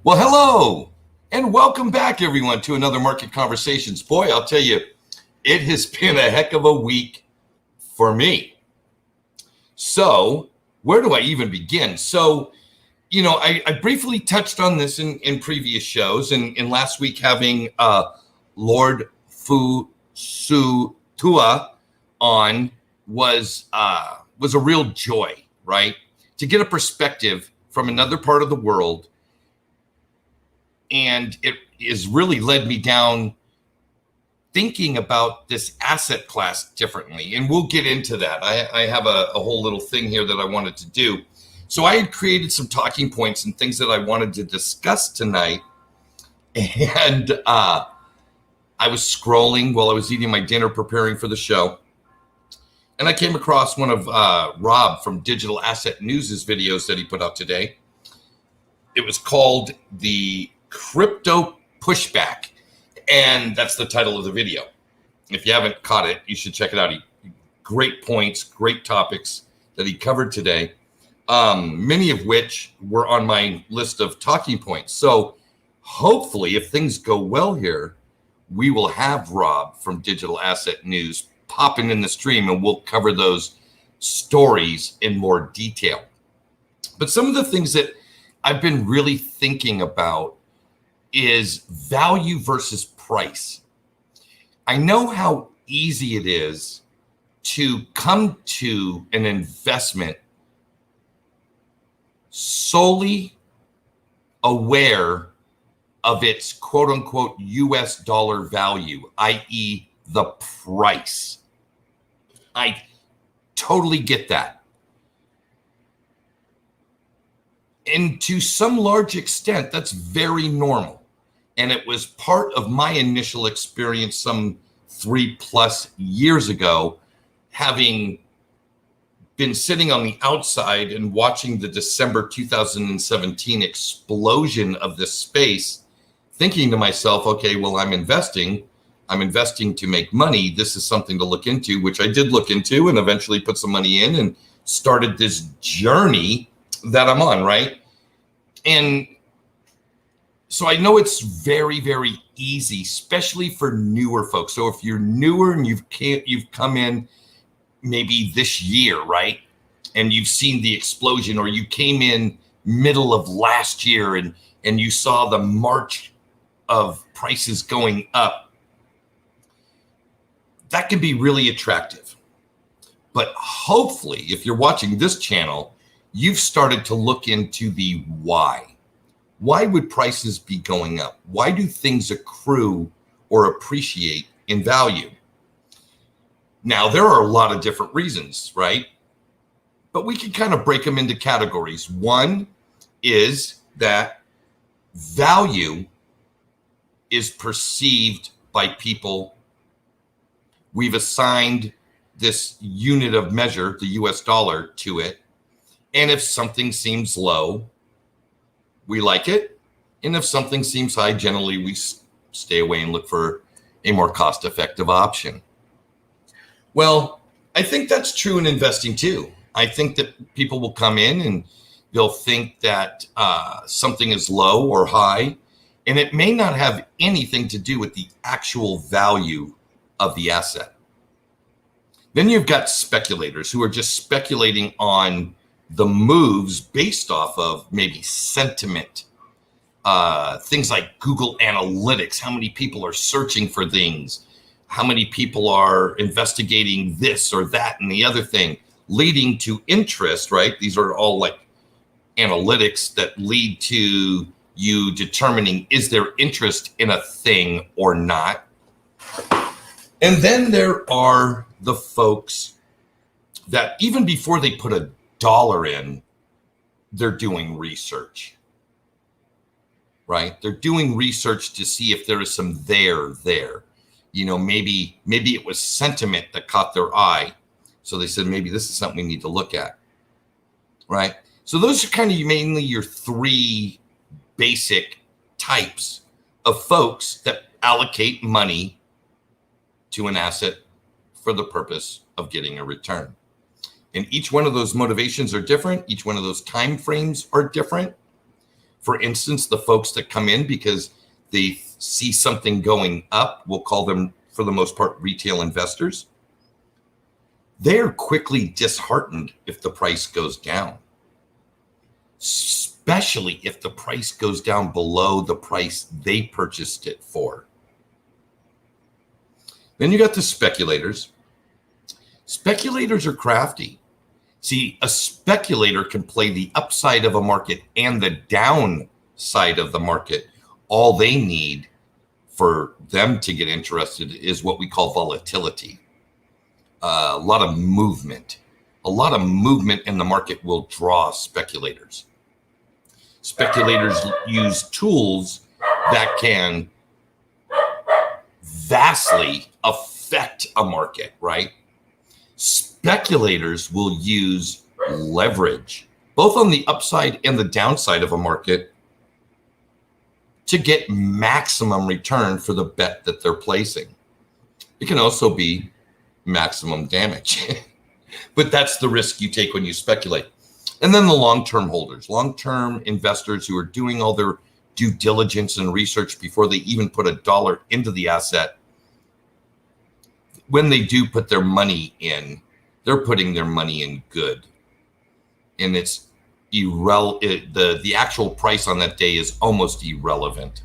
Well, hello and welcome back, everyone, to another Market Conversations. Boy, I'll tell you, it has been a heck of a week for me. So, where do I even begin? So, I briefly touched on this in previous shows, and last week having Lord Fu Su Tua on was a real joy, right? To get a perspective from another part of the world. And it has really led me down thinking about this asset class differently. And we'll get into that. I have a whole little thing here that I wanted to do. So I had created some talking points and things that I wanted to discuss tonight. And I was scrolling while I was eating my dinner, preparing for the show. And I came across one of Rob from Digital Asset News' videos that he put out today. It was called the Crypto Pushback, and that's the title of the video. If you haven't caught it, you should check it out. Great points, great topics that he covered today, many of which were on my list of talking points. So hopefully, if things go well here, we will have Rob from Digital Asset News popping in the stream, and we'll cover those stories in more detail. But some of the things that I've been really thinking about is value versus price. I know how easy it is to come to an investment solely aware of its quote unquote US dollar value, i.e. the price. I totally get that. And to some large extent, that's very normal. And it was part of my initial experience some 3+ years ago, having been sitting on the outside and watching the December 2017 explosion of this space, thinking to myself, okay, well, I'm investing to make money. This is something to look into, which I did look into and eventually put some money in and started this journey that I'm on, right? And so I know it's very, very easy, especially for newer folks. So if you're newer and you've come in maybe this year, right? And you've seen the explosion, or you came in middle of last year and you saw the march of prices going up, that can be really attractive. But hopefully, if you're watching this channel, you've started to look into the why. Why would prices be going up? Why do things accrue or appreciate in value? Now, there are a lot of different reasons, right? But we can kind of break them into categories. One is that value is perceived by people. We've assigned this unit of measure, the US dollar, to it. And if something seems low, we like it. And if something seems high, generally we stay away and look for a more cost-effective option. Well, I think that's true in investing too. I think that people will come in and they'll think that something is low or high, and it may not have anything to do with the actual value of the asset. Then you've got speculators who are just speculating on the moves based off of maybe sentiment, things like Google Analytics, how many people are searching for things, how many people are investigating this or that and the other thing, leading to interest, right? These are all like analytics that lead to you determining, is there interest in a thing or not? And then there are the folks that even before they put a dollar in, they're doing research, right? They're doing research to see if there is some there. Maybe it was sentiment that caught their eye. So they said, maybe this is something we need to look at, right? So those are kind of mainly your three basic types of folks that allocate money to an asset for the purpose of getting a return. And each one of those motivations are different. Each one of those time frames are different. For instance, the folks that come in because they see something going up, we'll call them, for the most part, retail investors. They're quickly disheartened if the price goes down, especially if the price goes down below the price they purchased it for. Then you got the speculators. Speculators are crafty. See, a speculator can play the upside of a market and the downside of the market. All they need for them to get interested is what we call volatility. A lot of movement. A lot of movement in the market will draw speculators. Speculators use tools that can vastly affect a market, right? Speculators will use leverage, both on the upside and the downside of a market, to get maximum return for the bet that they're placing. It can also be maximum damage, but that's the risk you take when you speculate. And then the long-term holders, long-term investors who are doing all their due diligence and research before they even put a dollar into the asset. When they do put their money in, they're putting their money in good. And it's the actual price on that day is almost irrelevant.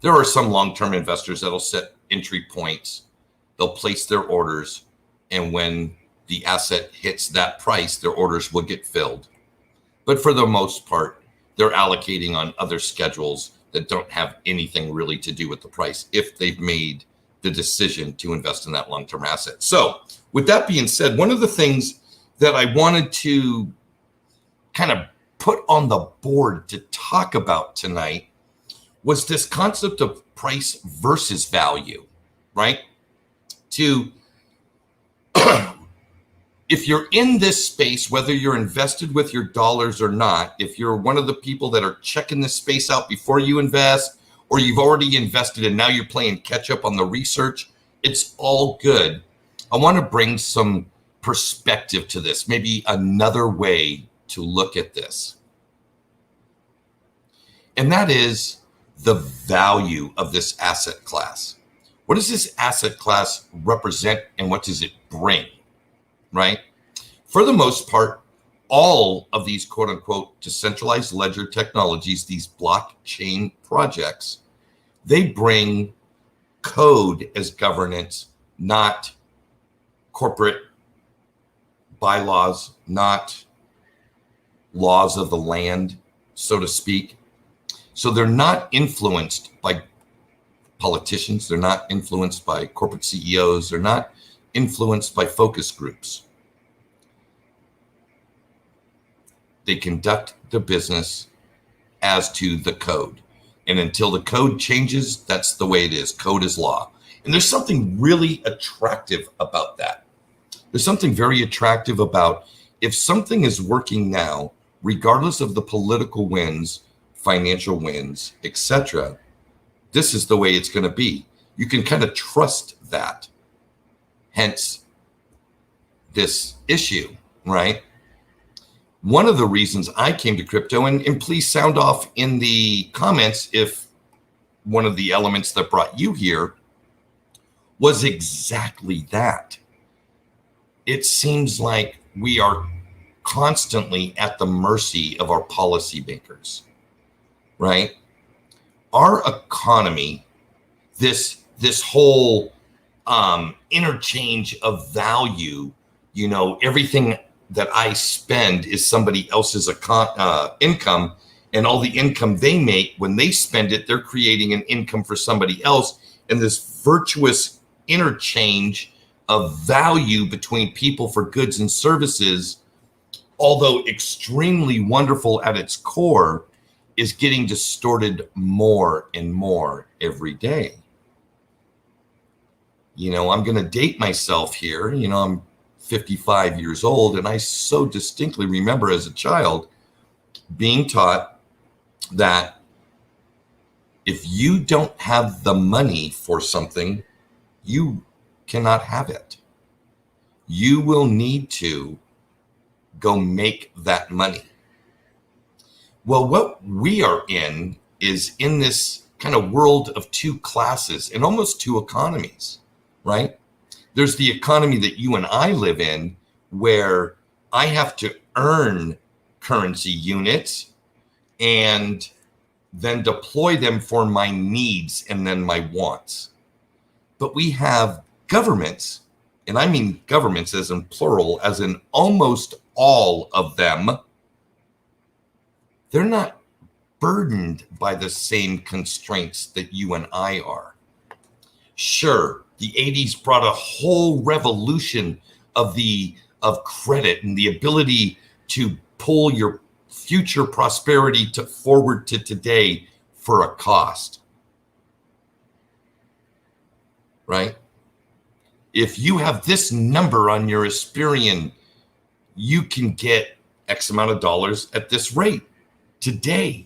There are some long-term investors that'll set entry points. They'll place their orders, and when the asset hits that price, their orders will get filled. But for the most part, they're allocating on other schedules that don't have anything really to do with the price if they've made the decision to invest in that long-term asset. So with that being said, one of the things that I wanted to kind of put on the board to talk about tonight was this concept of price versus value, right? If you're in this space, whether you're invested with your dollars or not, if you're one of the people that are checking this space out before you invest, or you've already invested and now you're playing catch up on the research, it's all good. I want to bring some perspective to this, maybe another way to look at this. And that is the value of this asset class. What does this asset class represent and what does it bring, right? For the most part, all of these quote unquote decentralized ledger technologies, these blockchain projects, they bring code as governance, not corporate bylaws, not laws of the land, so to speak. So they're not influenced by politicians. They're not influenced by corporate CEOs. They're not influenced by focus groups. They conduct the business as to the code. And until the code changes, that's the way it is. Code is law. And there's something really attractive about that. There's something very attractive about if something is working now, regardless of the political winds, financial winds, etc., this is the way it's going to be. You can kind of trust that. Hence this issue, right? One of the reasons I came to crypto, and please sound off in the comments if one of the elements that brought you here was exactly that. It seems like we are constantly at the mercy of our policymakers, right? Our economy, this whole interchange of value, everything that I spend is somebody else's income, and all the income they make, when they spend it, they're creating an income for somebody else. And this virtuous interchange of value between people for goods and services, although extremely wonderful at its core, is getting distorted more and more every day. I'm going to date myself here. I'm 55 years old, and I so distinctly remember as a child being taught that if you don't have the money for something, you cannot have it. You will need to go make that money. Well, what we are in is in this kind of world of two classes and almost two economies, right? There's the economy that you and I live in, where I have to earn currency units and then deploy them for my needs and then my wants. But we have governments, and I mean governments as in plural, as in almost all of them, they're not burdened by the same constraints that you and I are. Sure, the 80s brought a whole revolution of credit and the ability to pull your future prosperity forward to today for a cost. Right? If you have this number on your Experian, you can get X amount of dollars at this rate today,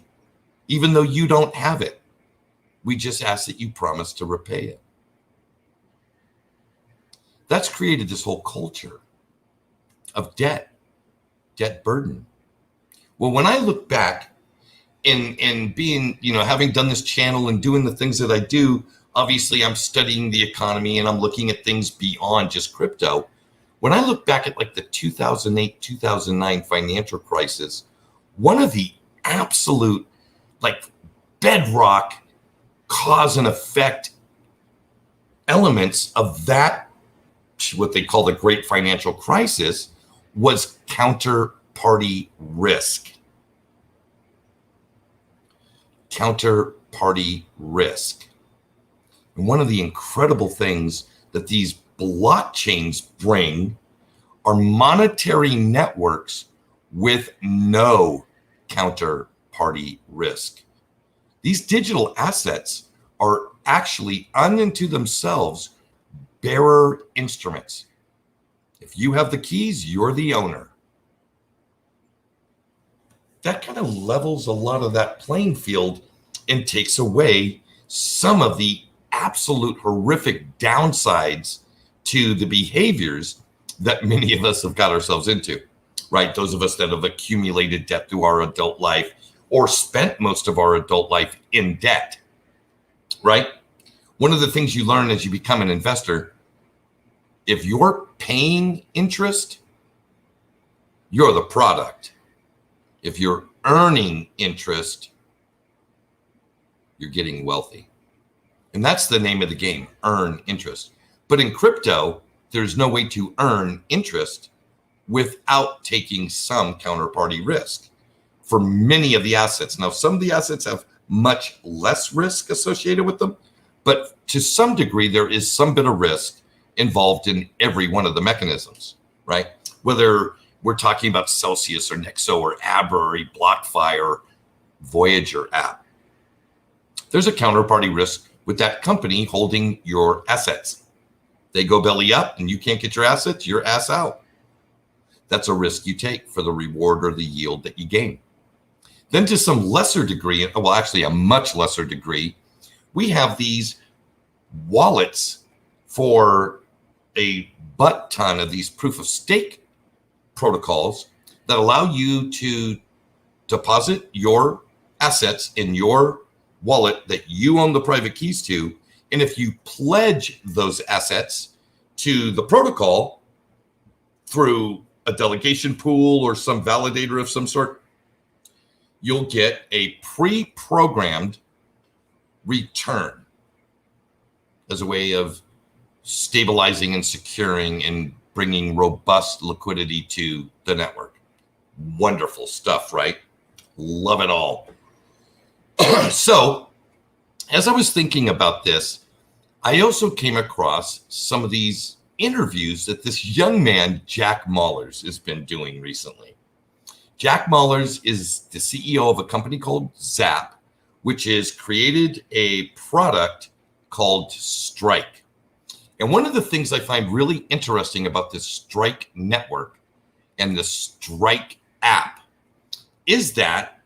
even though you don't have it. We just ask that you promise to repay it. That's created this whole culture of debt burden. Well, when I look back in being, having done this channel and doing the things that I do, obviously I'm studying the economy and I'm looking at things beyond just crypto. When I look back at like the 2008, 2009 financial crisis, one of the absolute bedrock cause and effect elements of that, what they call the great financial crisis, was counterparty risk. Counterparty risk. And one of the incredible things that these blockchains bring are monetary networks with no counterparty risk. These digital assets are actually unto themselves bearer instruments. If you have the keys, you're the owner. That kind of levels a lot of that playing field and takes away some of the absolute horrific downsides to the behaviors that many of us have got ourselves into, right? Those of us that have accumulated debt through our adult life or spent most of our adult life in debt, right? One of the things you learn as you become an investor, if you're paying interest, you're the product. If you're earning interest, you're getting wealthy. And that's the name of the game, earn interest. But in crypto, there's no way to earn interest without taking some counterparty risk for many of the assets. Now, some of the assets have much less risk associated with them, but to some degree, there is some bit of risk involved in every one of the mechanisms, right? Whether we're talking about Celcius or Nexo or Abra or BlockFi or Voyager app, there's a counterparty risk with that company holding your assets. They go belly up and you can't get your assets, you're ass out. That's a risk you take for the reward or the yield that you gain. Then to some lesser degree, well, actually a much lesser degree, we have these wallets for a butt ton of these proof of stake protocols that allow you to deposit your assets in your wallet that you own the private keys to. And if you pledge those assets to the protocol through a delegation pool or some validator of some sort, you'll get a pre-programmed return as a way of stabilizing and securing and bringing robust liquidity to the network. Wonderful stuff, right? Love it all. So, as I was thinking about this, I also came across some of these interviews that this young man, Jack Mallers, has been doing recently. Jack Mallers is the CEO of a company called Zap, which has created a product called Strike. And one of the things I find really interesting about this Strike network and the Strike app is that,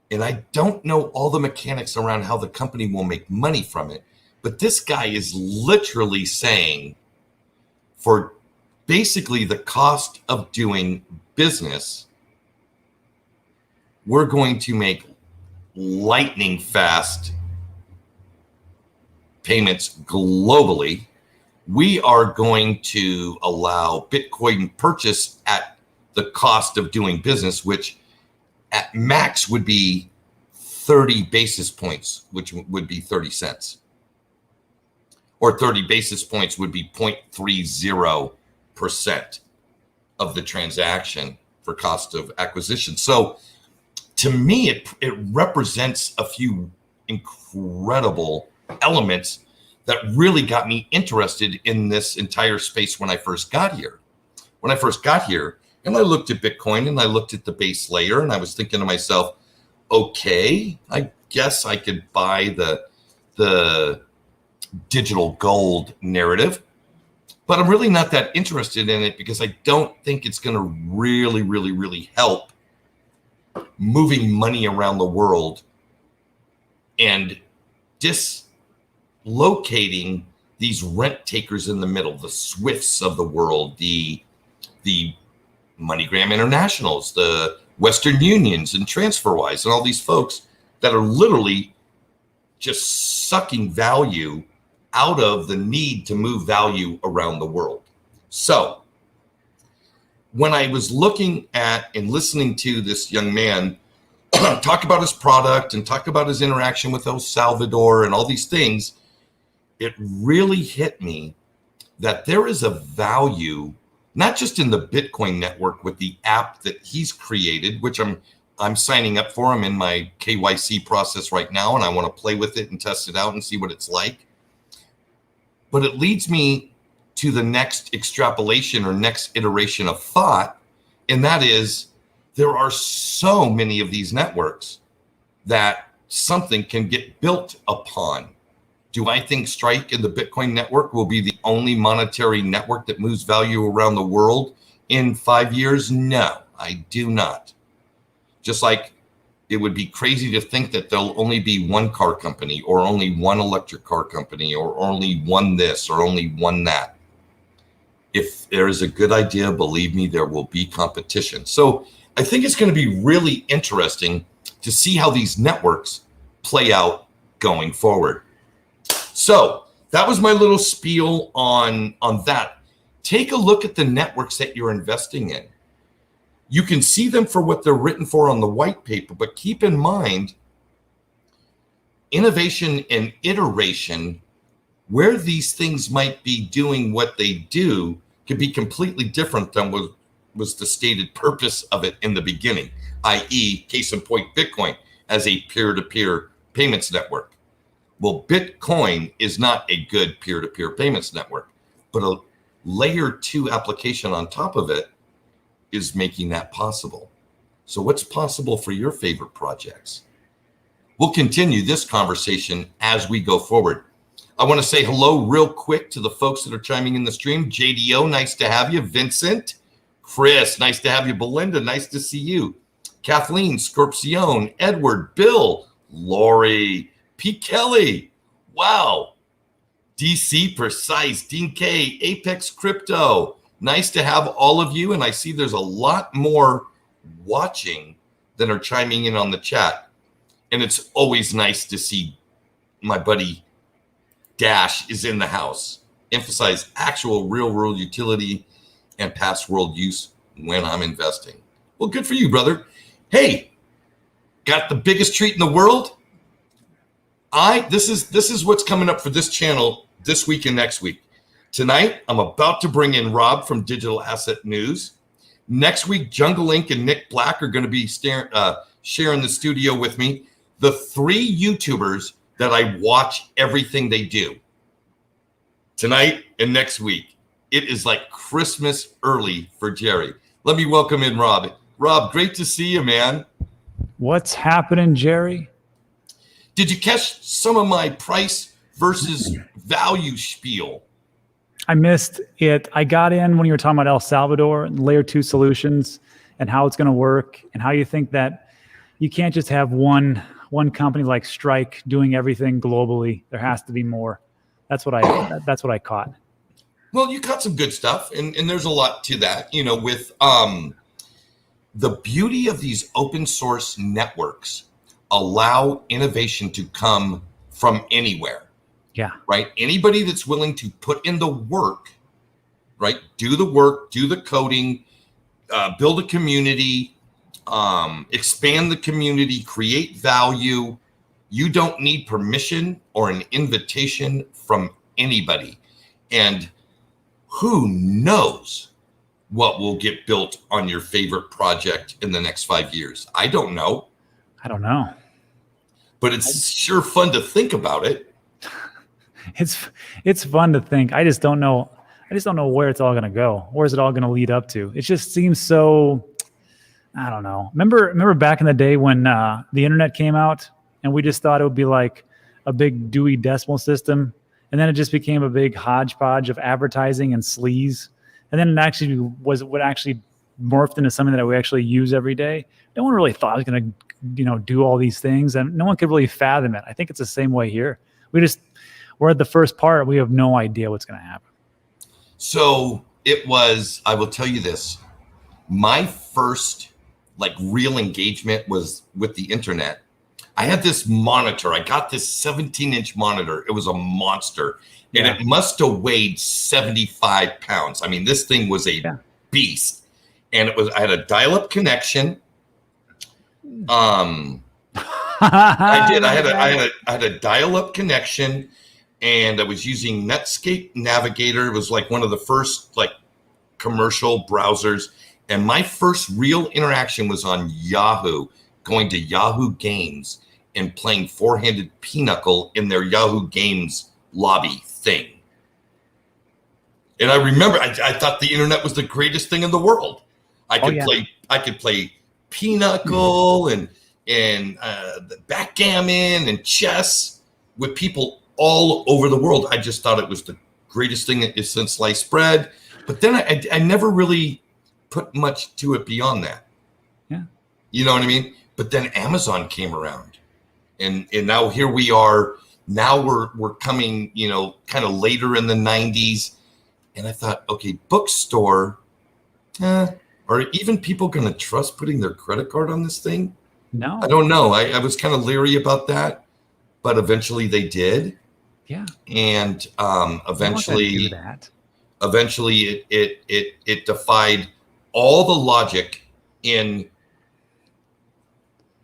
and I don't know all the mechanics around how the company will make money from it, but this guy is literally saying for basically the cost of doing business, we're going to make lightning fast payments globally. We are going to allow Bitcoin purchase at the cost of doing business, which at max would be 30 basis points, which would be 30 cents. Or 30 basis points would be 0.30% of the transaction for cost of acquisition. So to me, it represents a few incredible elements that really got me interested in this entire space when I first got here. When I first got here, and I looked at Bitcoin and I looked at the base layer, and I was thinking to myself, okay, I guess I could buy the digital gold narrative, but I'm really not that interested in it because I don't think it's going to really help moving money around the world and dislocating these rent takers in the middle, the Swifts of the world, the MoneyGram Internationals, the Western Unions and TransferWise, and all these folks that are literally just sucking value out of the need to move value around the world. So when I was looking at and listening to this young man talk about his product and talk about his interaction with El Salvador and all these things, it really hit me that there is a value, not just in the Bitcoin network with the app that he's created, which I'm signing up for. I'm in my KYC process right now, and I want to play with it and test it out and see what it's like. But it leads me to the next extrapolation or next iteration of thought, and that is there are so many of these networks that something can get built upon. Do I think Strike and the Bitcoin network will be the only monetary network that moves value around the world in 5 years? No, I do not. Just like it would be crazy to think that there'll only be one car company or only one electric car company or only one this or only one that. If there is a good idea, believe me, there will be competition. So I think it's going to be really interesting to see how these networks play out going forward. So that was my little spiel on that. Take a look at the networks that you're investing in. You can see them for what they're written for on the white paper, but keep in mind, innovation and iteration, where these things might be doing what they do, could be completely different than what was the stated purpose of it in the beginning, i.e., case in point, Bitcoin as a peer-to-peer payments network. Well, Bitcoin is not a good peer-to-peer payments network, but a layer 2 application on top of it is making that possible. So what's possible for your favorite projects? We'll continue this conversation as we go forward. I want to say hello real quick to the folks that are chiming in the stream. JDO, nice to have you. Vincent, Chris, nice to have you. Belinda, nice to see you. Kathleen, Scorpion, Edward, Bill, Lori, P. Kelly. Wow. DC Precise, Dean K, Apex Crypto. Nice to have all of you. And I see there's a lot more watching than are chiming in on the chat. And it's always nice to see my buddy Dash is in the house. Emphasize actual real world utility and past world use when I'm investing. Well, good for you, brother. Hey, got the biggest treat in the world. This is what's coming up for this channel this week and next week. Tonight, I'm about to bring in Rob from Digital Asset News. Next week, Jungle Inc. and Nick Black are going to be sharing the studio with me. The 3 YouTubers that I watch everything they do. Tonight and next week. It is like Christmas early for Jerry. Let me welcome in Rob. Rob, great to see you, man. What's happening, Jerry? Did you catch some of my price versus value spiel? I missed it. I got in when you were talking about El Salvador and layer 2 solutions and how it's going to work and how you think that you can't just have one company like Strike doing everything globally. There has to be more. That's what I caught. Well, you caught some good stuff, and there's a lot to that. You know, with The beauty of these open source networks allow innovation to come from anywhere. Yeah. Right. Anybody that's willing to put in the work, right? Do the work, do the coding, build a community, expand the community, create value. You don't need permission or an invitation from anybody. And who knows what will get built on your favorite project in the next 5 years? I don't know. I don't know. But it's sure fun to think about it. It's fun to think. I just don't know where it's all going to go. Where's it all going to lead up to? It just seems so, I don't know. Remember back in the day when the internet came out and we just thought it would be like a big Dewey Decimal System. And then it just became a big hodgepodge of advertising and sleaze. And then it actually what actually morphed into something that we actually use every day. No one really thought it was going to, do all these things, and no one could really fathom it. I think it's the same way here. We're at the first part. We have no idea what's going to happen. So I will tell you this, my first real engagement was with the internet. I had this monitor. I got this 17-inch monitor. It was a monster. And it must have weighed 75 pounds. I mean, this thing was a beast. And I had a dial-up connection. I did. I had a dial-up connection, and I was using Netscape Navigator. It was one of the first commercial browsers. And my first real interaction was on Yahoo, going to Yahoo Games and playing four-handed pinochle in their Yahoo Games lobby thing. And I remember I thought the internet was the greatest thing in the world. I could play pinochle and backgammon and chess with people all over the world. I just thought it was the greatest thing since sliced bread. But then I never really put much to it beyond that. Yeah. You know what I mean? But then Amazon came around. And now here we are. Now we're coming, kind of later in the 90s. And I thought, okay, bookstore, are even people going to trust putting their credit card on this thing? No. I don't know. I was kind of leery about that, but eventually they did. Yeah. And eventually it defied all the logic in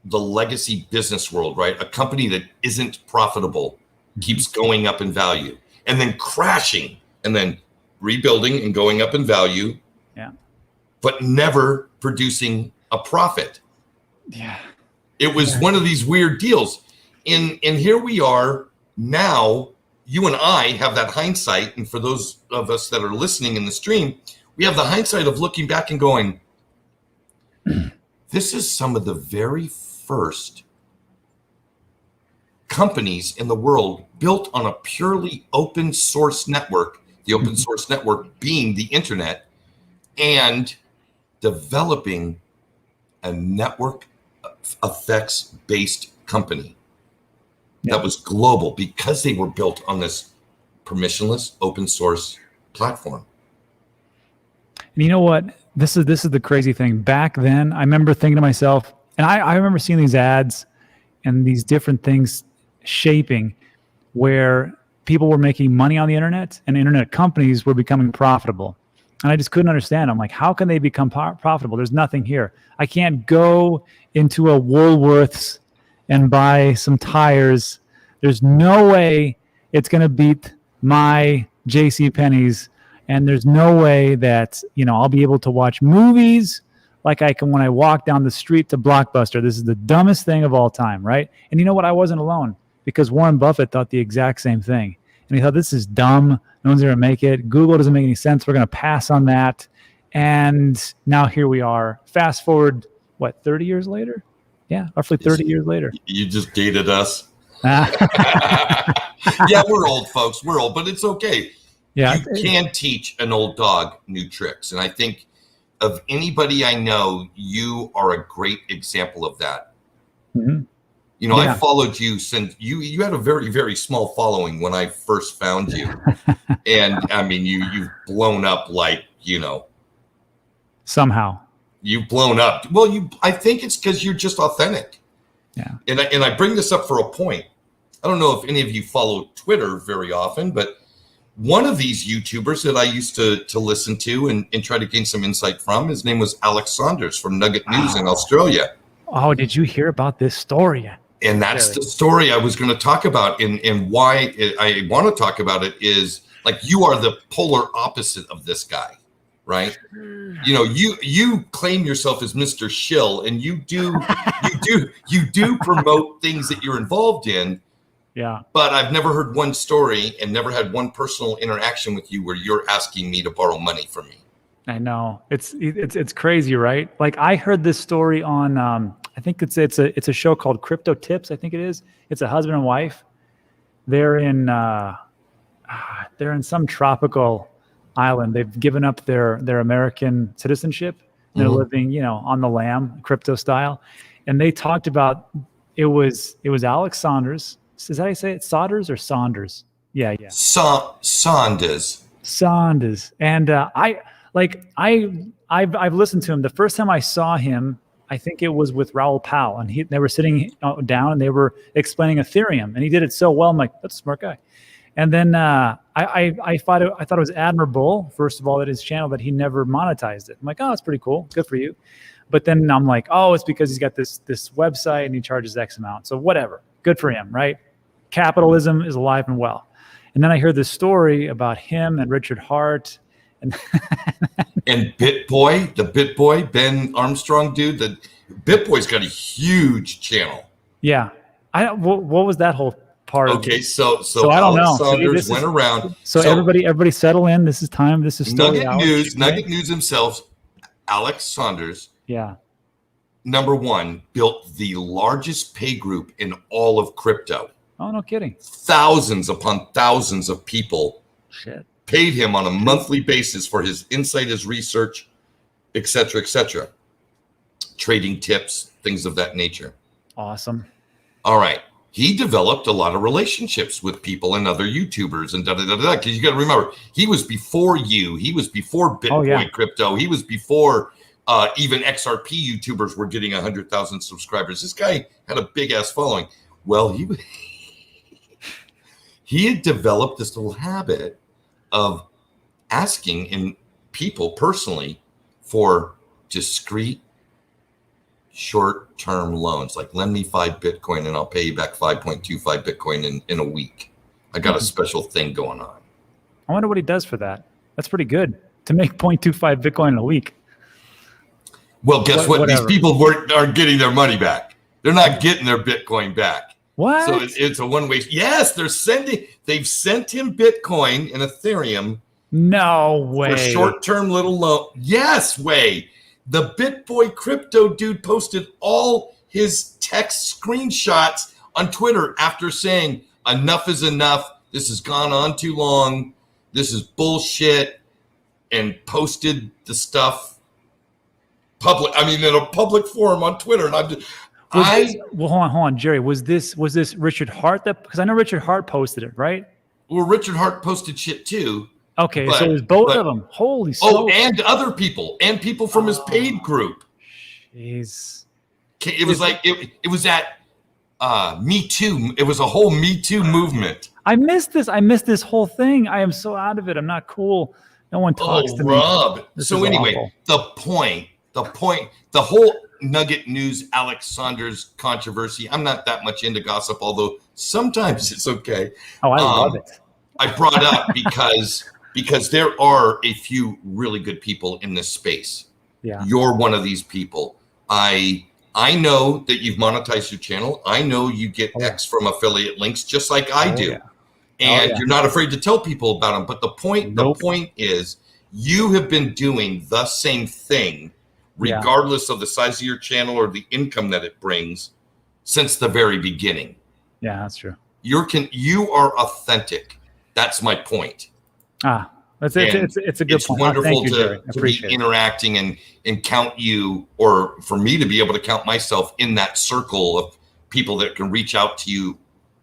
the legacy business world, right? A company that isn't profitable keeps going up in value and then crashing and then rebuilding and going up in value. Yeah. But never producing a profit. Yeah. It was one of these weird deals. And here we are now, you and I have that hindsight. And for those of us that are listening in the stream, we have the hindsight of looking back and going, this is some of the very first companies in the world built on a purely open source network, the open source network being the internet, and developing a network effects based company that was global because they were built on this permissionless open source platform. And you know what? This is the crazy thing. Back then, I remember thinking to myself, and I remember seeing these ads and these different things shaping where people were making money on the internet and internet companies were becoming profitable. And I just couldn't understand. I'm like, how can they become profitable? There's nothing here. I can't go into a Woolworths and buy some tires. There's no way it's going to beat my JCPenney's. And there's no way that, I'll be able to watch movies like I can when I walk down the street to Blockbuster. This is the dumbest thing of all time, right? And you know what? I wasn't alone because Warren Buffett thought the exact same thing. And he thought, this is dumb. No one's going to make it. Google doesn't make any sense. We're going to pass on that. And now here we are. Fast forward, 30 years later? Yeah, roughly 30 years later. You just dated us. Yeah, we're old, folks. We're old, but it's okay. Yeah, you can teach an old dog new tricks. And I think of anybody I know, you are a great example of that. Mm-hmm. I followed you since you had a very, very small following when I first found you. And I mean, you've blown up somehow. you've blown up. Well, I think it's because you're just authentic. Yeah. And I bring this up for a point. I don't know if any of you follow Twitter very often, but one of these YouTubers that I used to listen to and try to gain some insight from, his name was Alex Saunders from Nugget News in Australia. Oh, did you hear about this story? And that's the story I was going to talk about. And why I want to talk about it is, like, you are the polar opposite of this guy, right? You know, you claim yourself as Mr. Shill, and you do promote things that you're involved in. Yeah. But I've never heard one story and never had one personal interaction with you where you're asking me to borrow money from me. I know. It's crazy, right? Like, I heard this story on I think it's a show called Crypto Tips, I think it is. It's a husband and wife. They're in some tropical island. They've given up their American citizenship. They're living, you know, on the lam, crypto style. And they talked about it was Alex Saunders. Is that how you say it? Saunders or Saunders? Yeah. Saunders. And I've listened to him. The first time I saw him, I think it was with Raoul Pal, and they were sitting down and they were explaining Ethereum, and he did it so well. I'm like, that's a smart guy. And then I thought it was admirable, first of all, that his channel, that he never monetized it. I'm like, oh, that's pretty cool. Good for you. But then I'm like, oh, it's because he's got this website and he charges X amount. So whatever. Good for him, right? Capitalism is alive and well. And then I heard this story about him and Richard Hart and BitBoy, the BitBoy, Ben Armstrong dude. The BitBoy's got a huge channel. Yeah. What was that whole part? Okay, so I don't know. Saunders went around. So everybody settle in. This is time. This is story Nugget News himself, Alex Saunders. Yeah. Number one, built the largest pay group in all of crypto. Oh, no kidding. Thousands upon thousands of people paid him on a monthly basis for his insight, his research, et cetera, trading tips, things of that nature. Awesome. All right. He developed a lot of relationships with people and other YouTubers and because you got to remember, he was before you. He was before Bitcoin crypto. He was before even XRP YouTubers were getting 100,000 subscribers. This guy had a big ass following. Well, he had developed this little habit of asking people personally for discrete short-term loans, like lend me 5 Bitcoin and I'll pay you back 5.25 Bitcoin in a week. I got a special thing going on. I wonder what he does for that. That's pretty good to make 0.25 Bitcoin in a week. Well, guess what? These people aren't getting their money back. They're not getting their Bitcoin back. What? So it's a one-way. Yes, they've sent him Bitcoin and Ethereum. No way. For short-term little loan. Yes, way. The BitBoy crypto dude posted all his text screenshots on Twitter after saying, enough is enough. This has gone on too long. This is bullshit. And posted the stuff in a public forum on Twitter. And hold on, Jerry. Was this Richard Hart because I know Richard Hart posted it, right? Well, Richard Hart posted shit too. Okay, so it was both of them. Holy smokes. Oh, and other people, and people from his paid group. Jeez. It was like it was at Me Too. It was a whole Me Too movement. I missed this whole thing. I am so out of it. I'm not cool. No one talks to me. Rob. So anyway, awful. The whole Nugget News Alex Saunders controversy. I'm not that much into gossip, although sometimes it's okay. Oh, I love it. I brought up because there are a few really good people in this space. Yeah. You're one of these people. I know that you've monetized your channel. I know you get X from affiliate links just like I do. Yeah. And you're not afraid to tell people about them. But the point is you have been doing the same thing regardless of the size of your channel or the income that it brings since the very beginning. Yeah, that's true. You are authentic. That's my point. It's a good point. It's wonderful to be interacting and count you, or for me to be able to count myself in that circle of people that can reach out to you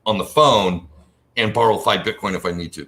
on the phone and borrow 5 Bitcoin if I need to.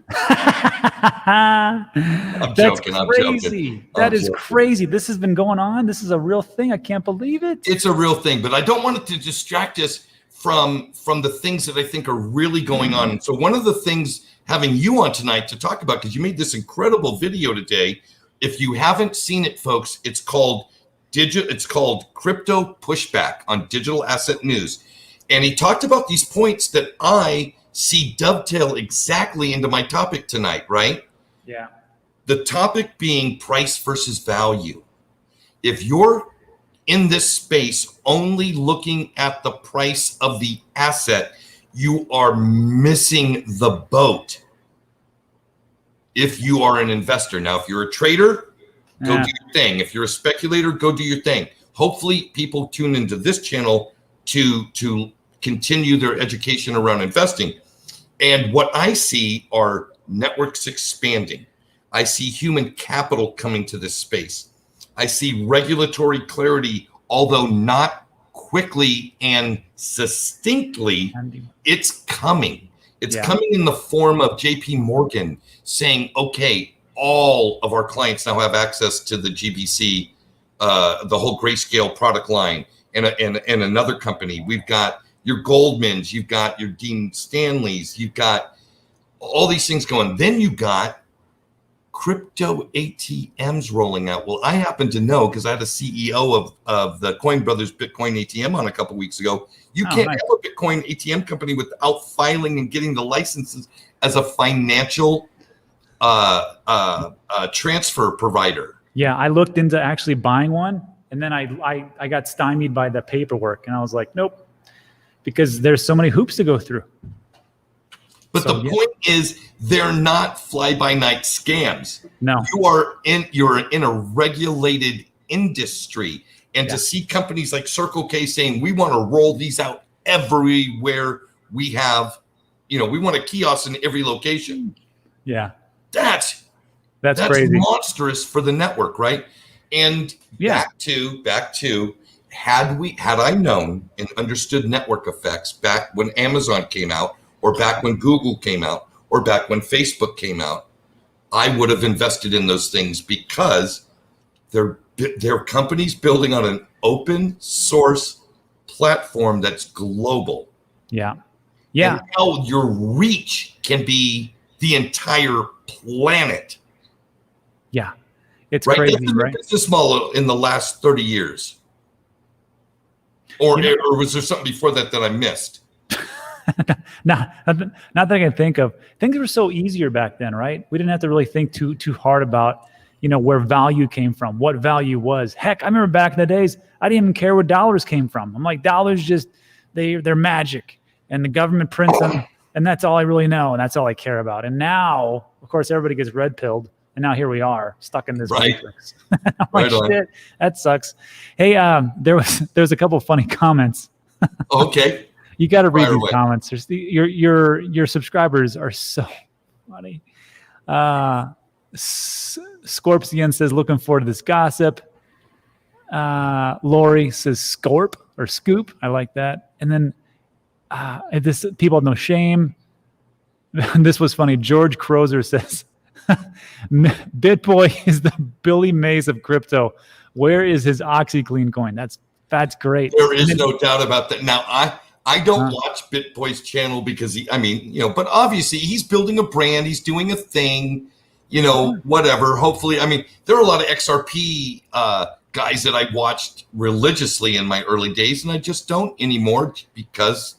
That's joking, crazy. That is crazy. This has been going on. This is a real thing. I can't believe it. It's a real thing, but I don't want it to distract us from the things that I think are really going on. And so one of the things having you on tonight to talk about, because you made this incredible video today. If you haven't seen it, folks, it's called Crypto Pushback on Digital Asset News. And he talked about these points that I see dovetail exactly into my topic tonight, right? Yeah. The topic being price versus value. If you're in this space only looking at the price of the asset, you are missing the boat. If you are an investor. Now, if you're a trader, go do your thing. If you're a speculator, go do your thing. Hopefully people tune into this channel to continue their education around investing. And what I see are networks expanding. I see human capital coming to this space. I see regulatory clarity, although not quickly and succinctly, it's coming. It's coming in the form of JP Morgan saying, okay, all of our clients now have access to the GBC, the whole Grayscale product line, and another company. We've got your Goldmans, you've got your Dean Stanleys, you've got all these things going. Then you got crypto ATMs rolling out. Well, I happen to know because I had a CEO of the Coin Brothers Bitcoin ATM on a couple weeks ago. You can't have a Bitcoin ATM company without filing and getting the licenses as a financial transfer provider. Yeah, I looked into actually buying one, and then I got stymied by the paperwork, and I was like, nope, because there's so many hoops to go through. But the point is, they're not fly-by-night scams. No, you're in a regulated industry, and to see companies like Circle K saying we want to roll these out everywhere we have, we want a kiosk in every location. Yeah, that's crazy, monstrous for the network, right? And back to had I known and understood network effects back when Amazon came out, or back when Google came out, or back when Facebook came out, I would have invested in those things because they're companies building on an open source platform that's global. Yeah. And how your reach can be the entire planet. Yeah. It's crazy, right? Business model in the last 30 years. Or was there something before that I missed? Not that I can think of. Things were so easier back then, right? We didn't have to really think too hard about, where value came from, what value was. Heck, I remember back in the days, I didn't even care where dollars came from. I'm like, dollars just, they're magic, and the government prints them, and that's all I really know, and that's all I care about. And now, of course, everybody gets red pilled, and now here we are, stuck in this matrix. I'm like, shit, that sucks. Hey, there was a couple of funny comments. Okay. You got to read these comments. Your subscribers are so funny. Scorpion says, looking forward to this gossip. Lori says, Scorp or Scoop. I like that. And then this people have no shame. This was funny. George Crozer says, BitBoy is the Billy Mays of crypto. Where is his OxyClean coin? That's great. There is no doubt about that. Now, I don't watch BitBoy's channel because but obviously he's building a brand. He's doing a thing, whatever. Hopefully, there are a lot of XRP guys that I watched religiously in my early days, and I just don't anymore because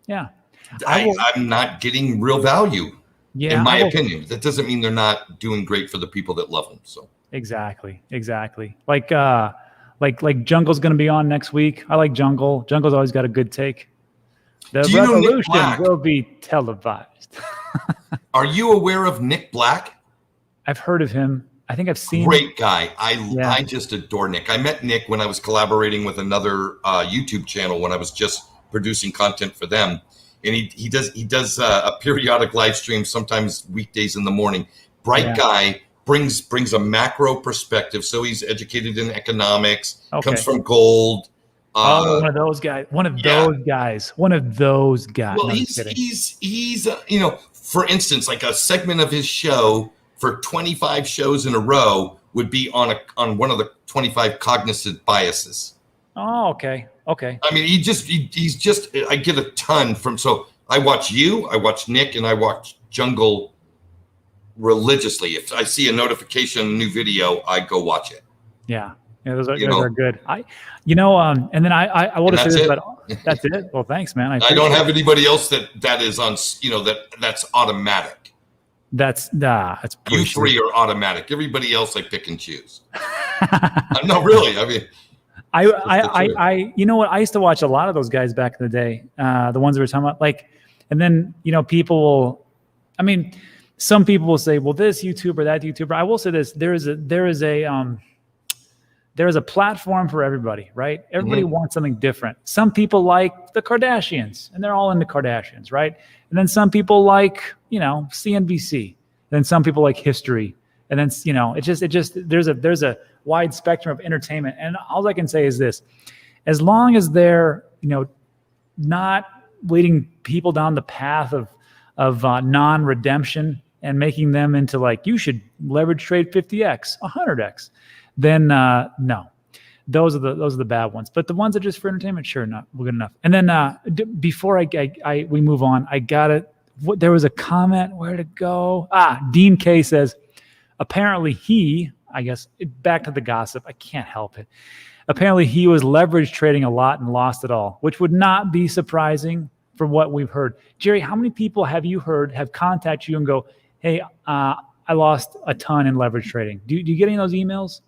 I'm not getting real value. Yeah, in my opinion. That doesn't mean they're not doing great for the people that love them. So exactly. Like Jungle's going to be on next week. I like Jungle. Jungle's always got a good take. The revolution will be televised. Are you aware of Nick Black? I've heard of him. I think I've seen. Great guy. I just adore Nick. I met Nick when I was collaborating with another YouTube channel when I was just producing content for them, and he does a periodic live stream, sometimes weekdays in the morning. Bright guy. Brings a macro perspective. So he's educated in economics, comes from gold, One of those guys. One of those guys. One of those guys. Well, No, he's for instance, like a segment of his show for 25 shows in a row would be on one of the 25 cognizant biases. Oh, okay. I mean, he's just I get a ton from. So I watch you, I watch Nick, and I watch Jungle religiously. If I see a notification, new video, I go watch it. Yeah, those are good. And then I will just say this, but that's it. Well, thanks, man. I don't have anybody else that is on. That's automatic. That's you three are automatic. Everybody else I pick and choose. No, really. I mean, I you know what? I used to watch a lot of those guys back in the day. The ones we were talking about, and then people will. I mean, some people will say, "Well, this YouTuber, that YouTuber." I will say this: there is a platform for everybody, right? Everybody wants something different. Some people like the Kardashians, and they're all into Kardashians, right? And then some people like, CNBC. And then some people like history. And then, there's a wide spectrum of entertainment. And all I can say is this: as long as they're, not leading people down the path of non-redemption and making them into you should leverage trade 50x, 100x. Then no, those are the bad ones. But the ones that are just for entertainment, sure, not good enough. And then before we move on, there was a comment. Where to go? Dean K says, apparently I guess back to the gossip. I can't help it. Apparently he was leverage trading a lot and lost it all, which would not be surprising from what we've heard. Jerry, how many people have you heard have contacted you and go, hey, I lost a ton in leverage trading? Do you get any of those emails?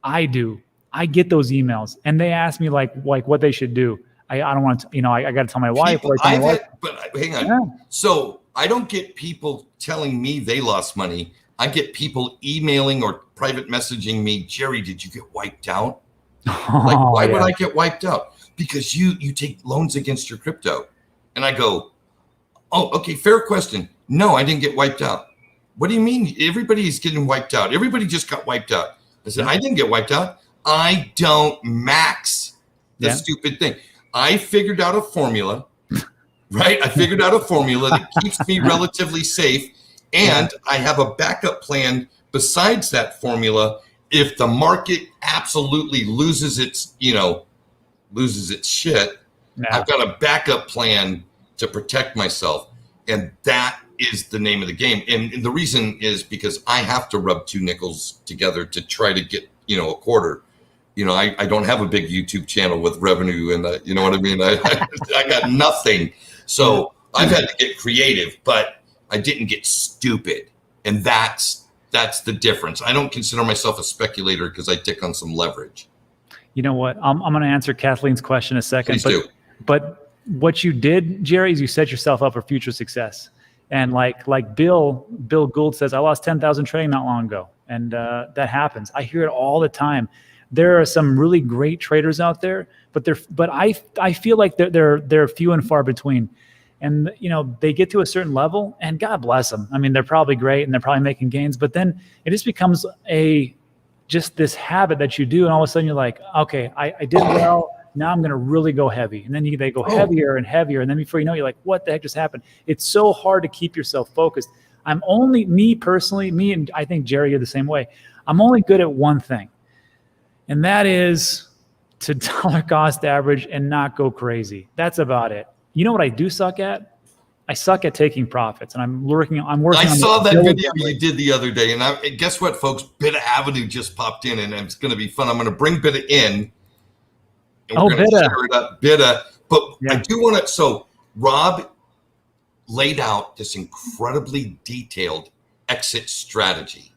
I do. I get those emails, and they ask me like what they should do. I don't want to, I got to tell my wife. But hang on. Yeah. So I don't get people telling me they lost money. I get people emailing or private messaging me, Jerry, did you get wiped out? Why would I get wiped out? Because you take loans against your crypto. And I go, oh, okay, fair question. No, I didn't get wiped out. What do you mean? Everybody's getting wiped out. Everybody just got wiped out. I said, I didn't get wiped out. I don't max the stupid thing. I figured out a formula, right? I figured out a formula that keeps me relatively safe. And I have a backup plan besides that formula. If the market absolutely loses its shit, I've got a backup plan to protect myself. And that is the name of the game. And the reason is because I have to rub two nickels together to try to get, a quarter. I don't have a big YouTube channel with revenue and you know what I mean? I got nothing. So I've had to get creative, but I didn't get stupid. And that's the difference. I don't consider myself a speculator because I tick on some leverage. You know what? I'm going to answer Kathleen's question in a second. Please do. But what you did, Jerry, is you set yourself up for future success. And like Bill Gould says, I lost 10,000 trading not long ago. And that happens. I hear it all the time. There are some really great traders out there, but I feel like they're few and far between. And they get to a certain level, and God bless them. I mean, they're probably great and they're probably making gains, but then it just becomes just this habit that you do, and all of a sudden you're like, okay, I did well. Now I'm going to really go heavy. And then they go heavier and heavier. And then before you know, you're like, what the heck just happened? It's so hard to keep yourself focused. Me personally, and I think Jerry, you're the same way. I'm only good at one thing. And that is to dollar cost average and not go crazy. That's about it. You know what I do suck at? I suck at taking profits, and I'm working on. I saw that video you did the other day, and guess what, folks? Bitta Avenue just popped in, and it's going to be fun. I'm going to bring Bitta in. And we're going to share it up, Bitta. But I do want to. So Rob laid out this incredibly detailed exit strategy,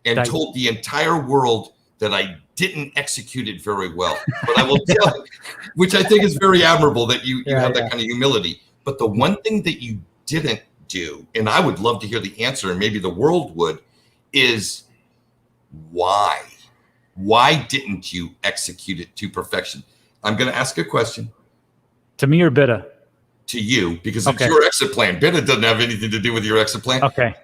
and told the entire world that I didn't execute it very well. But I will tell you, which I think is very admirable that you have that kind of humility. But the one thing that you didn't do, and I would love to hear the answer, and maybe the world would, is why? Why didn't you execute it to perfection? I'm going to ask a question. To me or Bitta? To you, because it's your exit plan. Bitta doesn't have anything to do with your exit plan. Okay.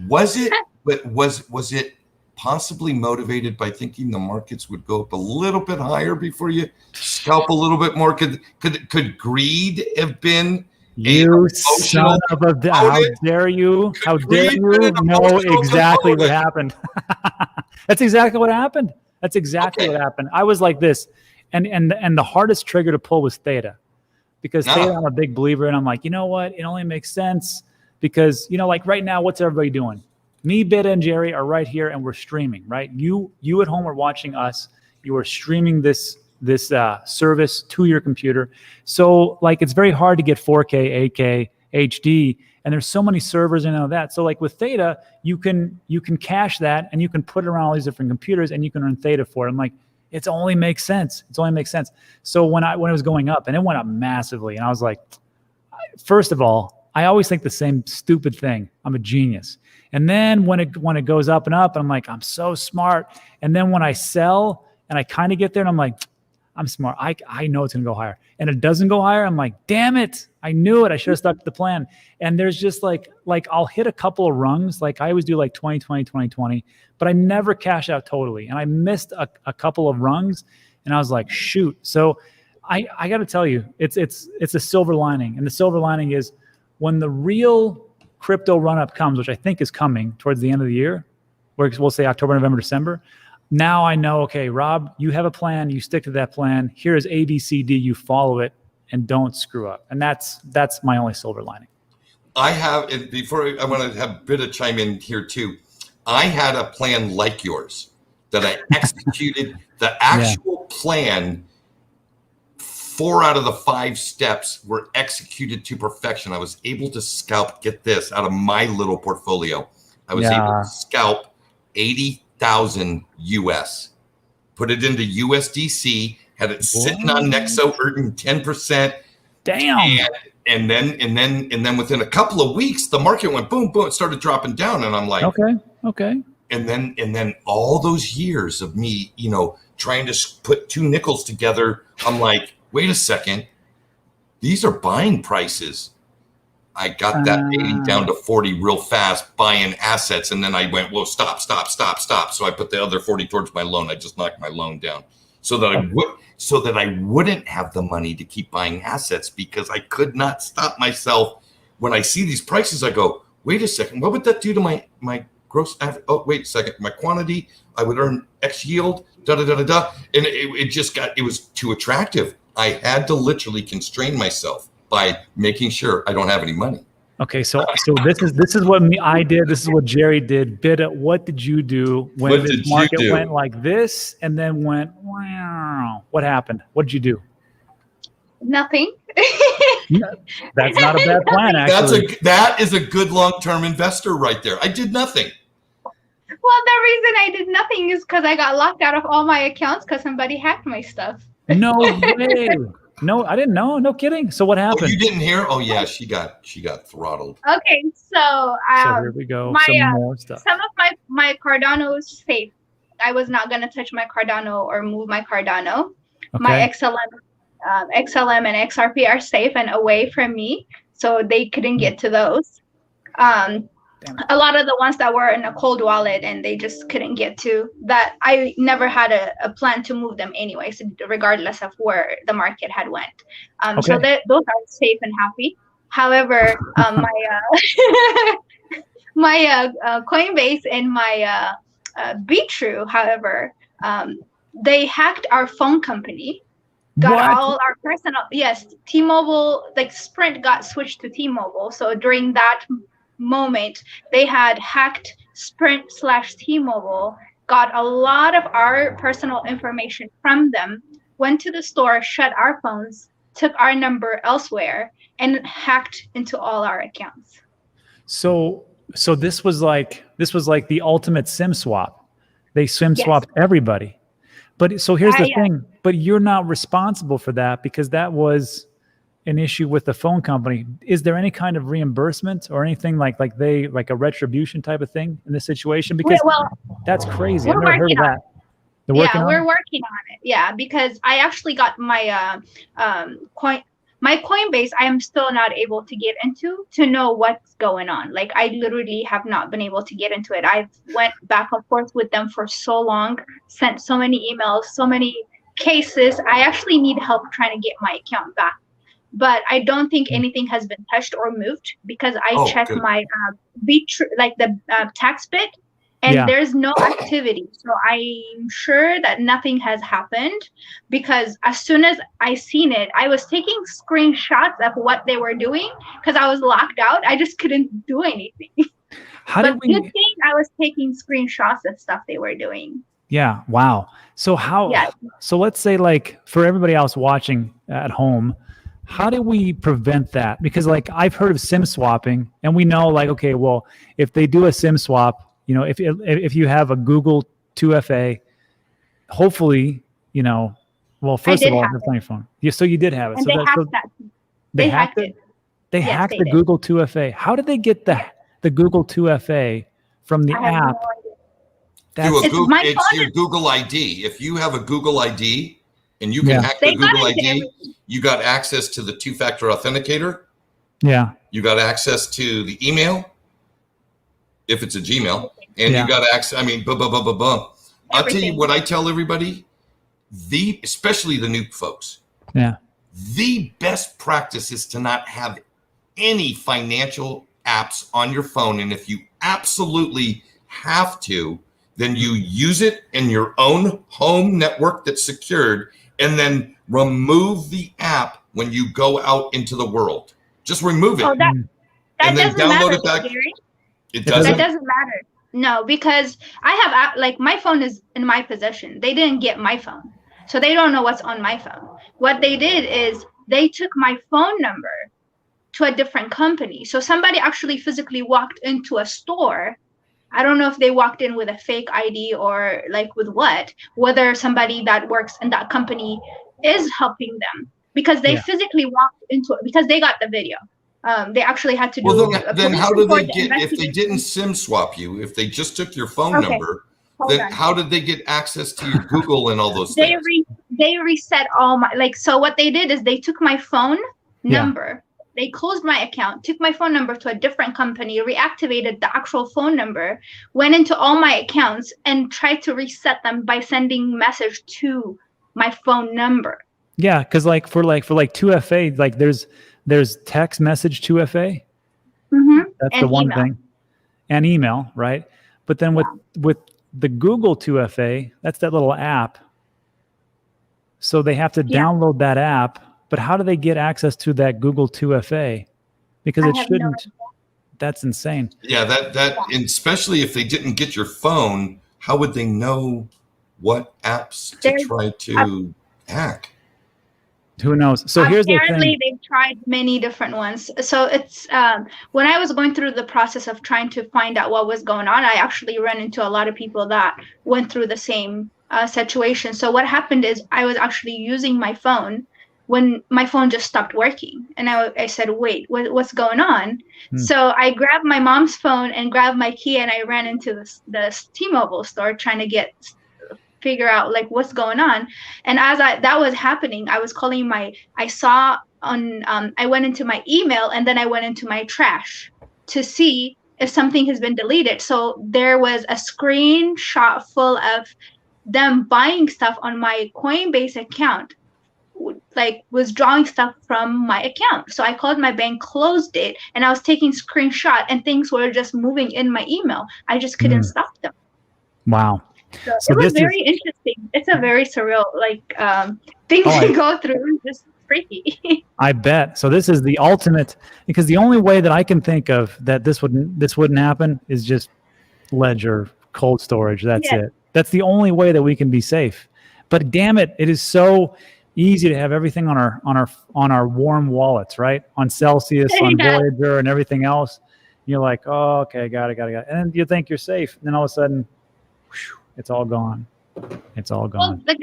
Was it possibly motivated by thinking the markets would go up a little bit higher before you scalp a little bit more? Could greed have been You son of a, how dare you? How dare you know exactly what happened? That's exactly what happened. That's exactly what happened. I was like this, and the hardest trigger to pull was Theta, because Theta, I'm a big believer, and I'm like, you know what? It only makes sense because, you know, like right now, what's everybody doing? Me, Beta, and Jerry are right here, and we're streaming. Right? You at home are watching us. You are streaming this service to your computer. So like, it's very hard to get 4K, 8K, HD, and there's so many servers and all that. So like with Theta, you can cache that and you can put it around all these different computers and you can earn Theta for it. I'm like, it only makes sense. It only makes sense. So when it was going up, and it went up massively, and I was like, first of all, I always think the same stupid thing. I'm a genius. And then when it goes up and up, I'm like, I'm so smart. And then when I sell and I kind of get there and I'm like, I'm smart. I know it's going to go higher. And it doesn't go higher. I'm like, damn it. I knew it. I should have stuck to the plan. And there's just like I'll hit a couple of rungs. Like I always do like 20, 20, 20, 20, but I never cash out totally. And I missed a couple of rungs and I was like, shoot. So I got to tell you, it's a silver lining. And the silver lining is when the real crypto run up comes, which I think is coming towards the end of the year, where we'll say October, November, December. Now I know, okay, Rob, you have a plan, you stick to that plan. Here is A, B, C, D, you follow it and don't screw up. And that's my only silver lining. I have, and before I want to have Britta chime in here too, I had a plan like yours that I executed. The actual plan, 4 out of the 5 steps were executed to perfection. I was able to scalp, get this, out of my little portfolio. I was able to scalp 80,000 US, put it into USDC, had it sitting on Nexo earning 10%. Damn. And then within a couple of weeks, the market went boom, boom, it started dropping down. And I'm like, okay. And then all those years of me, you know, trying to put 2 nickels together, I'm like, wait a second, these are buying prices. I got that 80 down to 40 real fast, buying assets. And then I went, whoa, stop. So I put the other 40 towards my loan. I just knocked my loan down so that I wouldn't have the money to keep buying assets, because I could not stop myself. When I see these prices, I go, wait a second, what would that do to my gross? Oh, wait a second, my quantity, I would earn X yield, And it was too attractive. I had to literally constrain myself by making sure I don't have any money. Okay, so this is what I did. This is what Jerry did. Bitta, what did you do when the market went like this and then went wow? What happened? What did you do? Nothing. That's not a bad plan, actually. That is a good long-term investor right there. I did nothing. Well, the reason I did nothing is because I got locked out of all my accounts because somebody hacked my stuff. No way. No, I didn't know. No kidding. So what happened? Oh, you didn't hear? Oh yeah, she got throttled. Okay, so here we go. Some more stuff. Some of my Cardano is safe. I was not gonna touch my Cardano or move my Cardano. Okay. My XLM and XRP are safe and away from me, so they couldn't get to those. A lot of the ones that were in a cold wallet and they just couldn't get to that. I never had a plan to move them anyways, regardless of where the market had went. So those are safe and happy. However, my Coinbase and my Bitrue, however, they hacked our phone company. Got all our personal, T-Mobile, like Sprint got switched to T-Mobile. So during that moment, they had hacked Sprint/T-Mobile, got a lot of our personal information from them, went to the store, shut our phones, took our number elsewhere, and hacked into all our accounts. So this was like the ultimate SIM swap. They SIM swapped everybody. But so here's the thing, but you're not responsible for that because that was an issue with the phone company. Is there any kind of reimbursement or anything like a retribution type of thing in this situation? Because that's crazy. I've never heard of that. We're working on it. Yeah, because I actually got my My Coinbase, I am still not able to get into to know what's going on. Like I literally have not been able to get into it. I've went back and forth with them for so long, sent so many emails, so many cases. I actually need help trying to get my account back. But I don't think anything has been touched or moved because I checked good. my Bitrue, like the tax bit, and there's no activity. So I'm sure that nothing has happened because as soon as I seen it, I was taking screenshots of what they were doing because I was locked out. I just couldn't do anything. Good thing I was taking screenshots of stuff they were doing. Yeah. Wow. So so let's say like for everybody else watching at home, how do we prevent that? Because like I've heard of SIM swapping and we know like, okay, well, if they do a SIM swap, you know, if you have a Google 2FA, hopefully, you know, well, first of all, it's on your phone. So you did have it. And so they hacked that. They hacked it? They hacked the Google 2FA. How did they get the Google 2FA from the app? It's your Google ID. If you have a Google ID and you can hack the Google ID, you got access to the two-factor authenticator. Yeah. You got access to the email, if it's a Gmail, and you got access. I mean, I'll tell you what I tell everybody, especially the new folks. Yeah. The best practice is to not have any financial apps on your phone. And if you absolutely have to, then you use it in your own home network that's secured, and then remove the app when you go out into the world. Just remove it. Oh, that and then download it back. It doesn't? That doesn't matter. No, because I have, like, my phone is in my possession. They didn't get my phone. So they don't know what's on my phone. What they did is they took my phone number to a different company. So somebody actually physically walked into a store. I don't know if they walked in with a fake ID or like with what, whether somebody that works in that company is helping them because they physically walked into it because they got the video. They actually had to do. Well, then how did they get, if they didn't SIM swap you, if they just took your phone number, then how did they get access to your Google and all those things? They reset all my, like, so what they did is they took my phone number. They closed my account, took my phone number to a different company, reactivated the actual phone number, went into all my accounts and tried to reset them by sending message to my phone number. Yeah, because like for 2FA, like there's text message 2FA. Mm-hmm. That's and the one thing. And email, right? But then with the Google 2FA, that's that little app. So they have to download that app. But how do they get access to that Google 2FA? Because it shouldn't. That's insane. Yeah, that and especially if they didn't get your phone, how would they know what apps to try to hack? Who knows? So here's the thing. Apparently, they've tried many different ones. So it's when I was going through the process of trying to find out what was going on, I actually ran into a lot of people that went through the same situation. So what happened is I was actually using my phone when my phone just stopped working. And I said, wait, what's going on? So I grabbed my mom's phone and grabbed my key and I ran into the T-Mobile store trying to figure out like what's going on. And as that was happening, I was calling I went into my email and then I went into my trash to see if something has been deleted. So there was a screenshot full of them buying stuff on my Coinbase account, like withdrawing stuff from my account. So I called my bank, closed it, and I was taking screenshot and things were just moving in my email. I just couldn't stop them. Wow. So it was very interesting. It's a very surreal, like, thing to go through. Just freaky. I bet. So this is the ultimate, because the only way that I can think of that this wouldn't happen is just ledger, cold storage. That's it. That's the only way that we can be safe. But damn it, it is so easy to have everything on our warm wallets, right? On Celcius, on Voyager, and everything else. You're like, oh, okay, got it. And then you think you're safe. And then all of a sudden, whew, it's all gone. It's all gone. Well,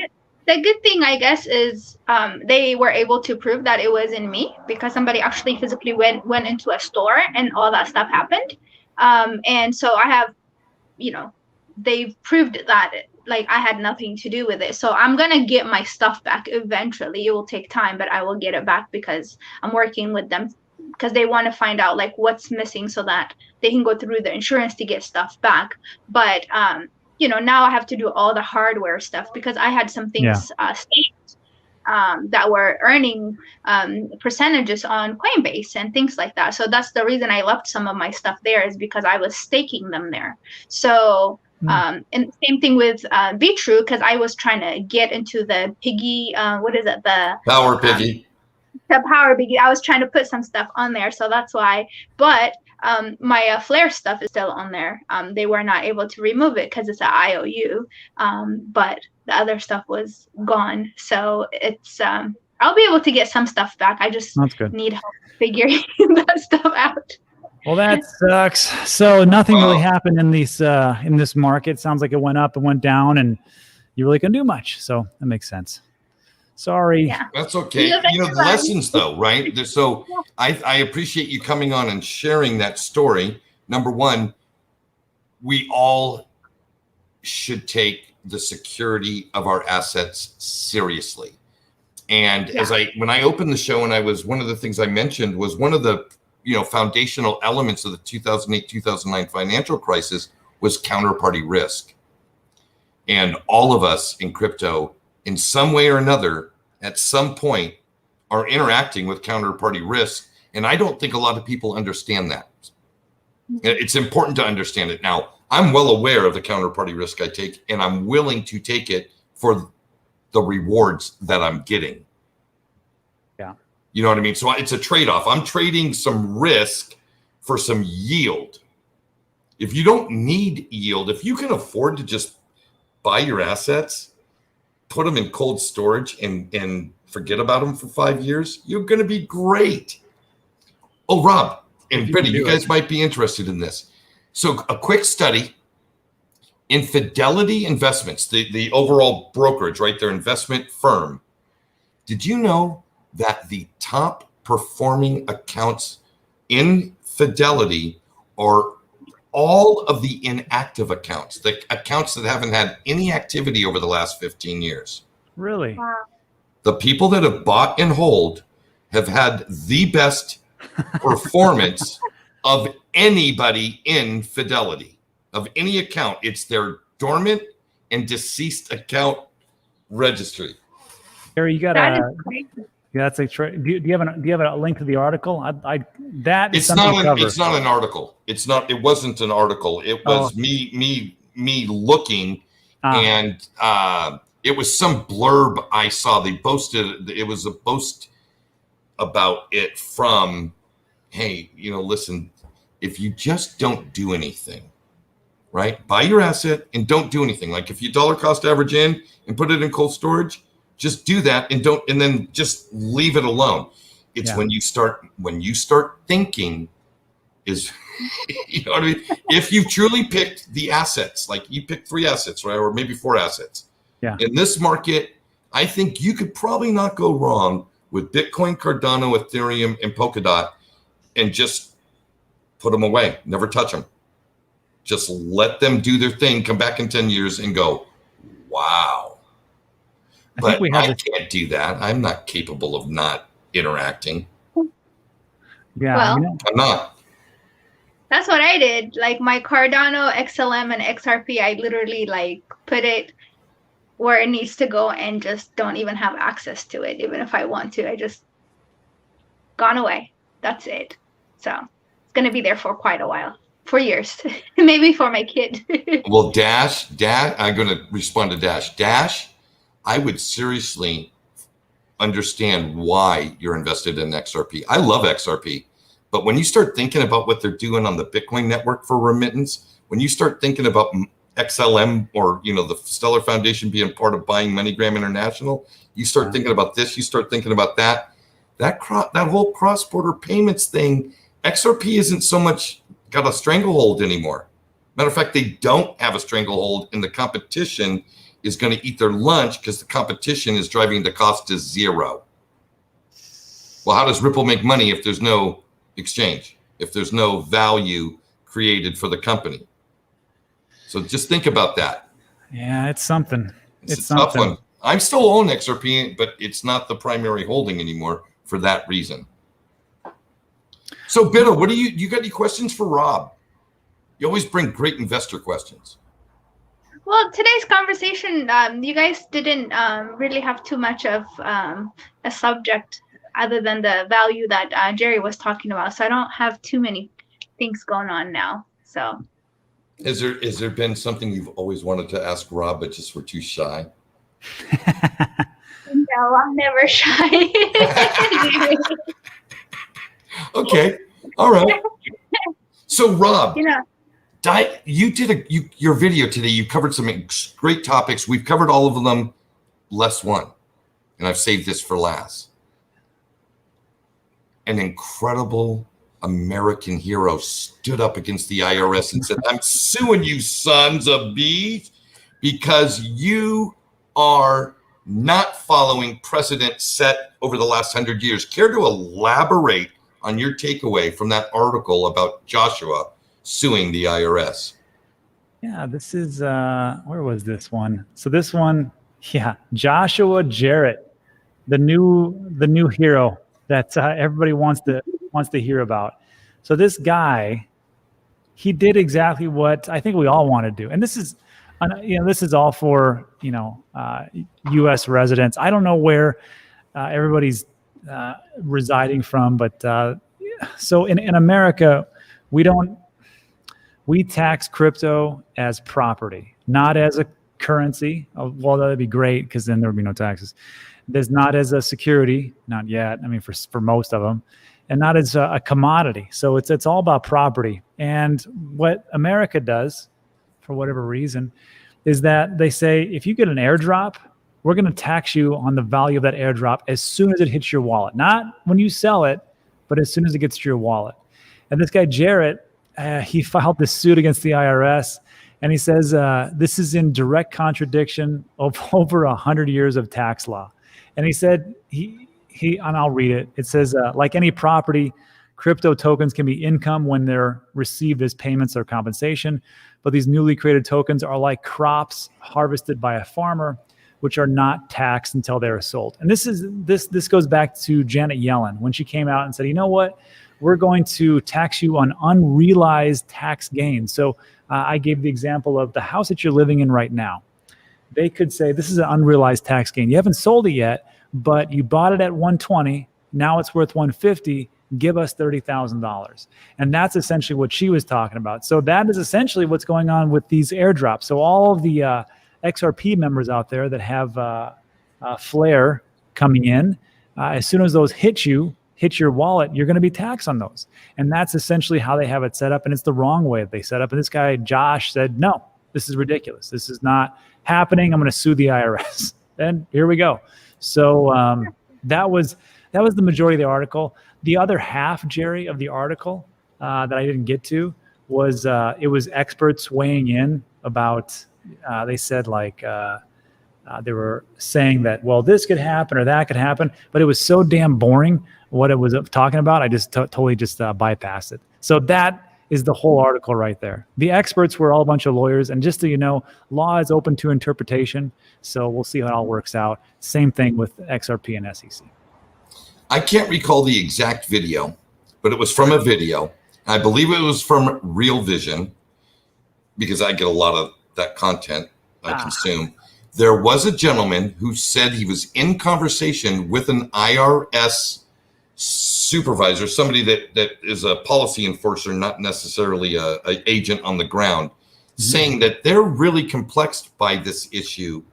the good thing, I guess, is they were able to prove that it wasn't me because somebody actually physically went into a store and all that stuff happened. And so I have, they've proved that like I had nothing to do with it. So I'm gonna get my stuff back eventually. It will take time, but I will get it back because I'm working with them because they want to find out like what's missing so that they can go through the insurance to get stuff back. But now I have to do all the hardware stuff because I had some things saved that were earning percentages on Coinbase and things like that. So that's the reason I left some of my stuff there, is because I was staking them there. So and same thing with Bitrue, because I was trying to get into the piggy, what is it? The Power Piggy. The Power Piggy. I was trying to put some stuff on there. So that's why. But my Flare stuff is still on there. They were not able to remove it because it's an IOU. But the other stuff was gone. So it's I'll be able to get some stuff back. I just need help figuring that stuff out. Well, that sucks. So nothing really happened in this market. Sounds like it went up and went down, and you really couldn't do much. So that makes sense. Sorry. Yeah. That's okay. The lessons though, right? So I appreciate you coming on and sharing that story. Number one, we all should take the security of our assets seriously. And when I opened the show, and one of the things I mentioned was one of the foundational elements of the 2008-2009 financial crisis was counterparty risk. And all of us in crypto, in some way or another, at some point, are interacting with counterparty risk. And I don't think a lot of people understand that. It's important to understand it. Now, I'm well aware of the counterparty risk I take, and I'm willing to take it for the rewards that I'm getting. Yeah. You know what I mean? So it's a trade-off. I'm trading some risk for some yield. If you don't need yield, if you can afford to just buy your assets, put them in cold storage and forget about them for 5 years, you're going to be great. Oh, Rob and Brittany, you guys might be interested in this. So a quick study, Infidelity Investments, the overall brokerage, right, their investment firm. Did you know that the top performing accounts in Fidelity are all of the inactive accounts, the accounts that haven't had any activity over the last 15 years? Really? Wow. The people that have bought and hold have had the best performance of anybody in Fidelity, of any account. It's their dormant and deceased account registry. Gary, you got That is crazy. do you have a link to the article? It's not an article. It wasn't an article. It was me looking, and it was some blurb I saw. They posted. It was a post about it from, hey, listen, if you just don't do anything, right? Buy your asset and don't do anything. Like if you dollar cost average in and put it in cold storage, just do that and then just leave it alone. It's when you start thinking is, you know what I mean? If you've truly picked the assets, like you picked 3 assets, right? Or maybe 4 assets. Yeah. In this market, I think you could probably not go wrong with Bitcoin, Cardano, Ethereum, and Polkadot, and just put them away. Never touch them. Just let them do their thing, come back in 10 years and go, wow. But I can't do that. I'm not capable of not interacting. Yeah. Well, I'm not. That's what I did. Like my Cardano, XLM, and XRP, I literally put it where it needs to go and just don't even have access to it. Even if I want to, I just gone away. That's it. So it's going to be there for quite a while, for years, maybe for my kid. Well, Dash, I'm going to respond to Dash. Dash, I would seriously understand why you're invested in XRP. I love XRP, but when you start thinking about what they're doing on the Bitcoin network for remittance, when you start thinking about XLM or the Stellar Foundation being part of buying MoneyGram International, you start thinking about this, you start thinking about that whole cross-border payments thing. XRP isn't so much got a stranglehold anymore. Matter of fact, they don't have a stranglehold, and the competition is going to eat their lunch because the competition is driving the cost to 0. Well, how does Ripple make money if there's no exchange, if there's no value created for the company? So just think about that. Yeah, it's something. It's a tough one. I'm still own XRP, but it's not the primary holding anymore for that reason. So, Bitter, what do you got any questions for Rob? You always bring great investor questions. Well, today's conversation, you guys didn't really have too much of a subject other than the value that Jerry was talking about. So I don't have too many things going on now. So, has there been something you've always wanted to ask Rob, but just were too shy? No, I'm never shy. Okay, all right. So, Rob, you did your video today. You covered some great topics. We've covered all of them, less one, and I've saved this for last. An incredible American hero stood up against the IRS and said, "I'm suing you, sons of bees, because you are not following precedent set over the last 100 years." Care to elaborate on your takeaway from that article about Joshua suing the IRS? Yeah, this is where was this one? So this one, Joshua Jarrett, the new hero that everybody wants to hear about. So this guy, he did exactly what I think we all want to do, and this is all for U.S. residents. I don't know where everybody's residing from, but so in America, we tax crypto as property, not as a currency. Well, that'd be great because then there would be no taxes. There's not as a security, not yet. I mean, for most of them, and not as a commodity. So it's all about property. And what America does, for whatever reason, is that they say if you get an airdrop, we're going to tax you on the value of that airdrop as soon as it hits your wallet, not when you sell it, but as soon as it gets to your wallet. And this guy Jarrett, he filed this suit against the IRS. And he says, this is in direct contradiction of over 100 years of tax law. And he said, and I'll read it. It says, like any property, crypto tokens can be income when they're received as payments or compensation. But these newly created tokens are like crops harvested by a farmer, which are not taxed until they are sold. And this goes back to Janet Yellen when she came out and said, you know what? We're going to tax you on unrealized tax gains. So I gave the example of the house that you're living in right now. They could say, this is an unrealized tax gain. You haven't sold it yet, but you bought it at 120. Now it's worth 150. Give us $30,000. And that's essentially what she was talking about. So that is essentially what's going on with these airdrops. So all of the XRP members out there that have Flare coming in, as soon as those hit your wallet, you're going to be taxed on those. And that's essentially how they have it set up. And it's the wrong way that they set up. And this guy, Josh, said, no, this is ridiculous. This is not happening. I'm going to sue the IRS. And here we go. So that was the majority of the article. The other half, Jerry, of the article that I didn't get to was it was experts weighing in about, they said they were saying that, well, this could happen or that could happen, but it was so damn boring what it was talking about. I just totally bypassed it. So that is the whole article right there. The experts were all a bunch of lawyers, and just so you know, law is open to interpretation. So we'll see how it all works out. Same thing with XRP and SEC. I can't recall the exact video, but it was from a video. I believe it was from Real Vision, because I get a lot of that content I consume. There was a gentleman who said he was in conversation with an IRS supervisor, somebody that is a policy enforcer, not necessarily a agent on the ground, saying that they're really complexed by this issue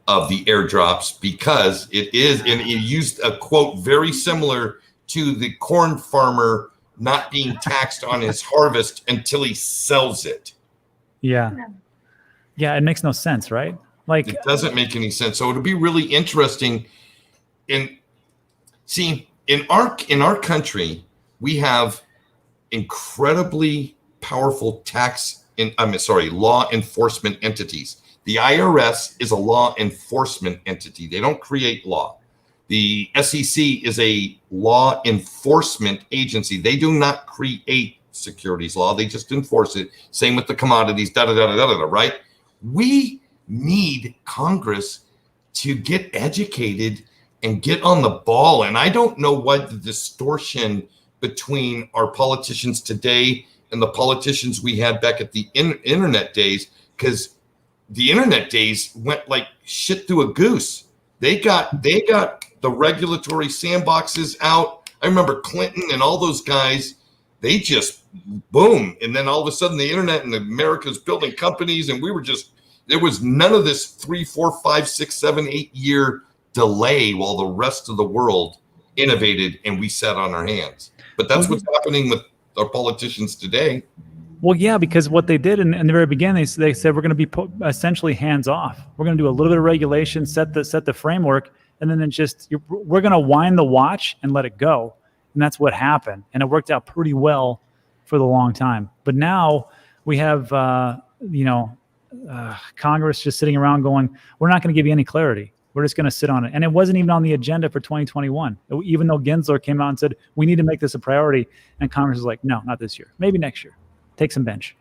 of the airdrops because it is, and he used a quote very similar to the corn farmer not being taxed on his harvest until he sells it. Yeah, it makes no sense, right? Like, it doesn't make any sense. So it'll be really interesting. In our country, we have incredibly powerful law enforcement entities. The IRS is a law enforcement entity. They don't create law. The SEC is a law enforcement agency. They do not create securities law. They just enforce it. Same with the commodities, right? We need Congress to get educated and get on the ball. And I don't know what the distortion between our politicians today and the politicians we had back at the internet days, because the internet days went like shit through a goose. They got the regulatory sandboxes out. I remember Clinton and all those guys, they just boom. And then all of a sudden the internet and America's building companies, and we were just, there was none of this 3, 4, 5, 6, 7, 8 year delay while the rest of the world innovated and we sat on our hands. But that's what's happening with our politicians today. Well, yeah, because what they did in the very beginning, they said we're going to be essentially hands off. We're going to do a little bit of regulation, set the framework, and then we're going to wind the watch and let it go. And that's what happened. And it worked out pretty well for the long time. But now we have, Congress just sitting around going, we're not going to give you any clarity. We're just going to sit on it. And it wasn't even on the agenda for 2021, even though Gensler came out and said, we need to make this a priority. And Congress was like, no, not this year. Maybe next year. Take some bench.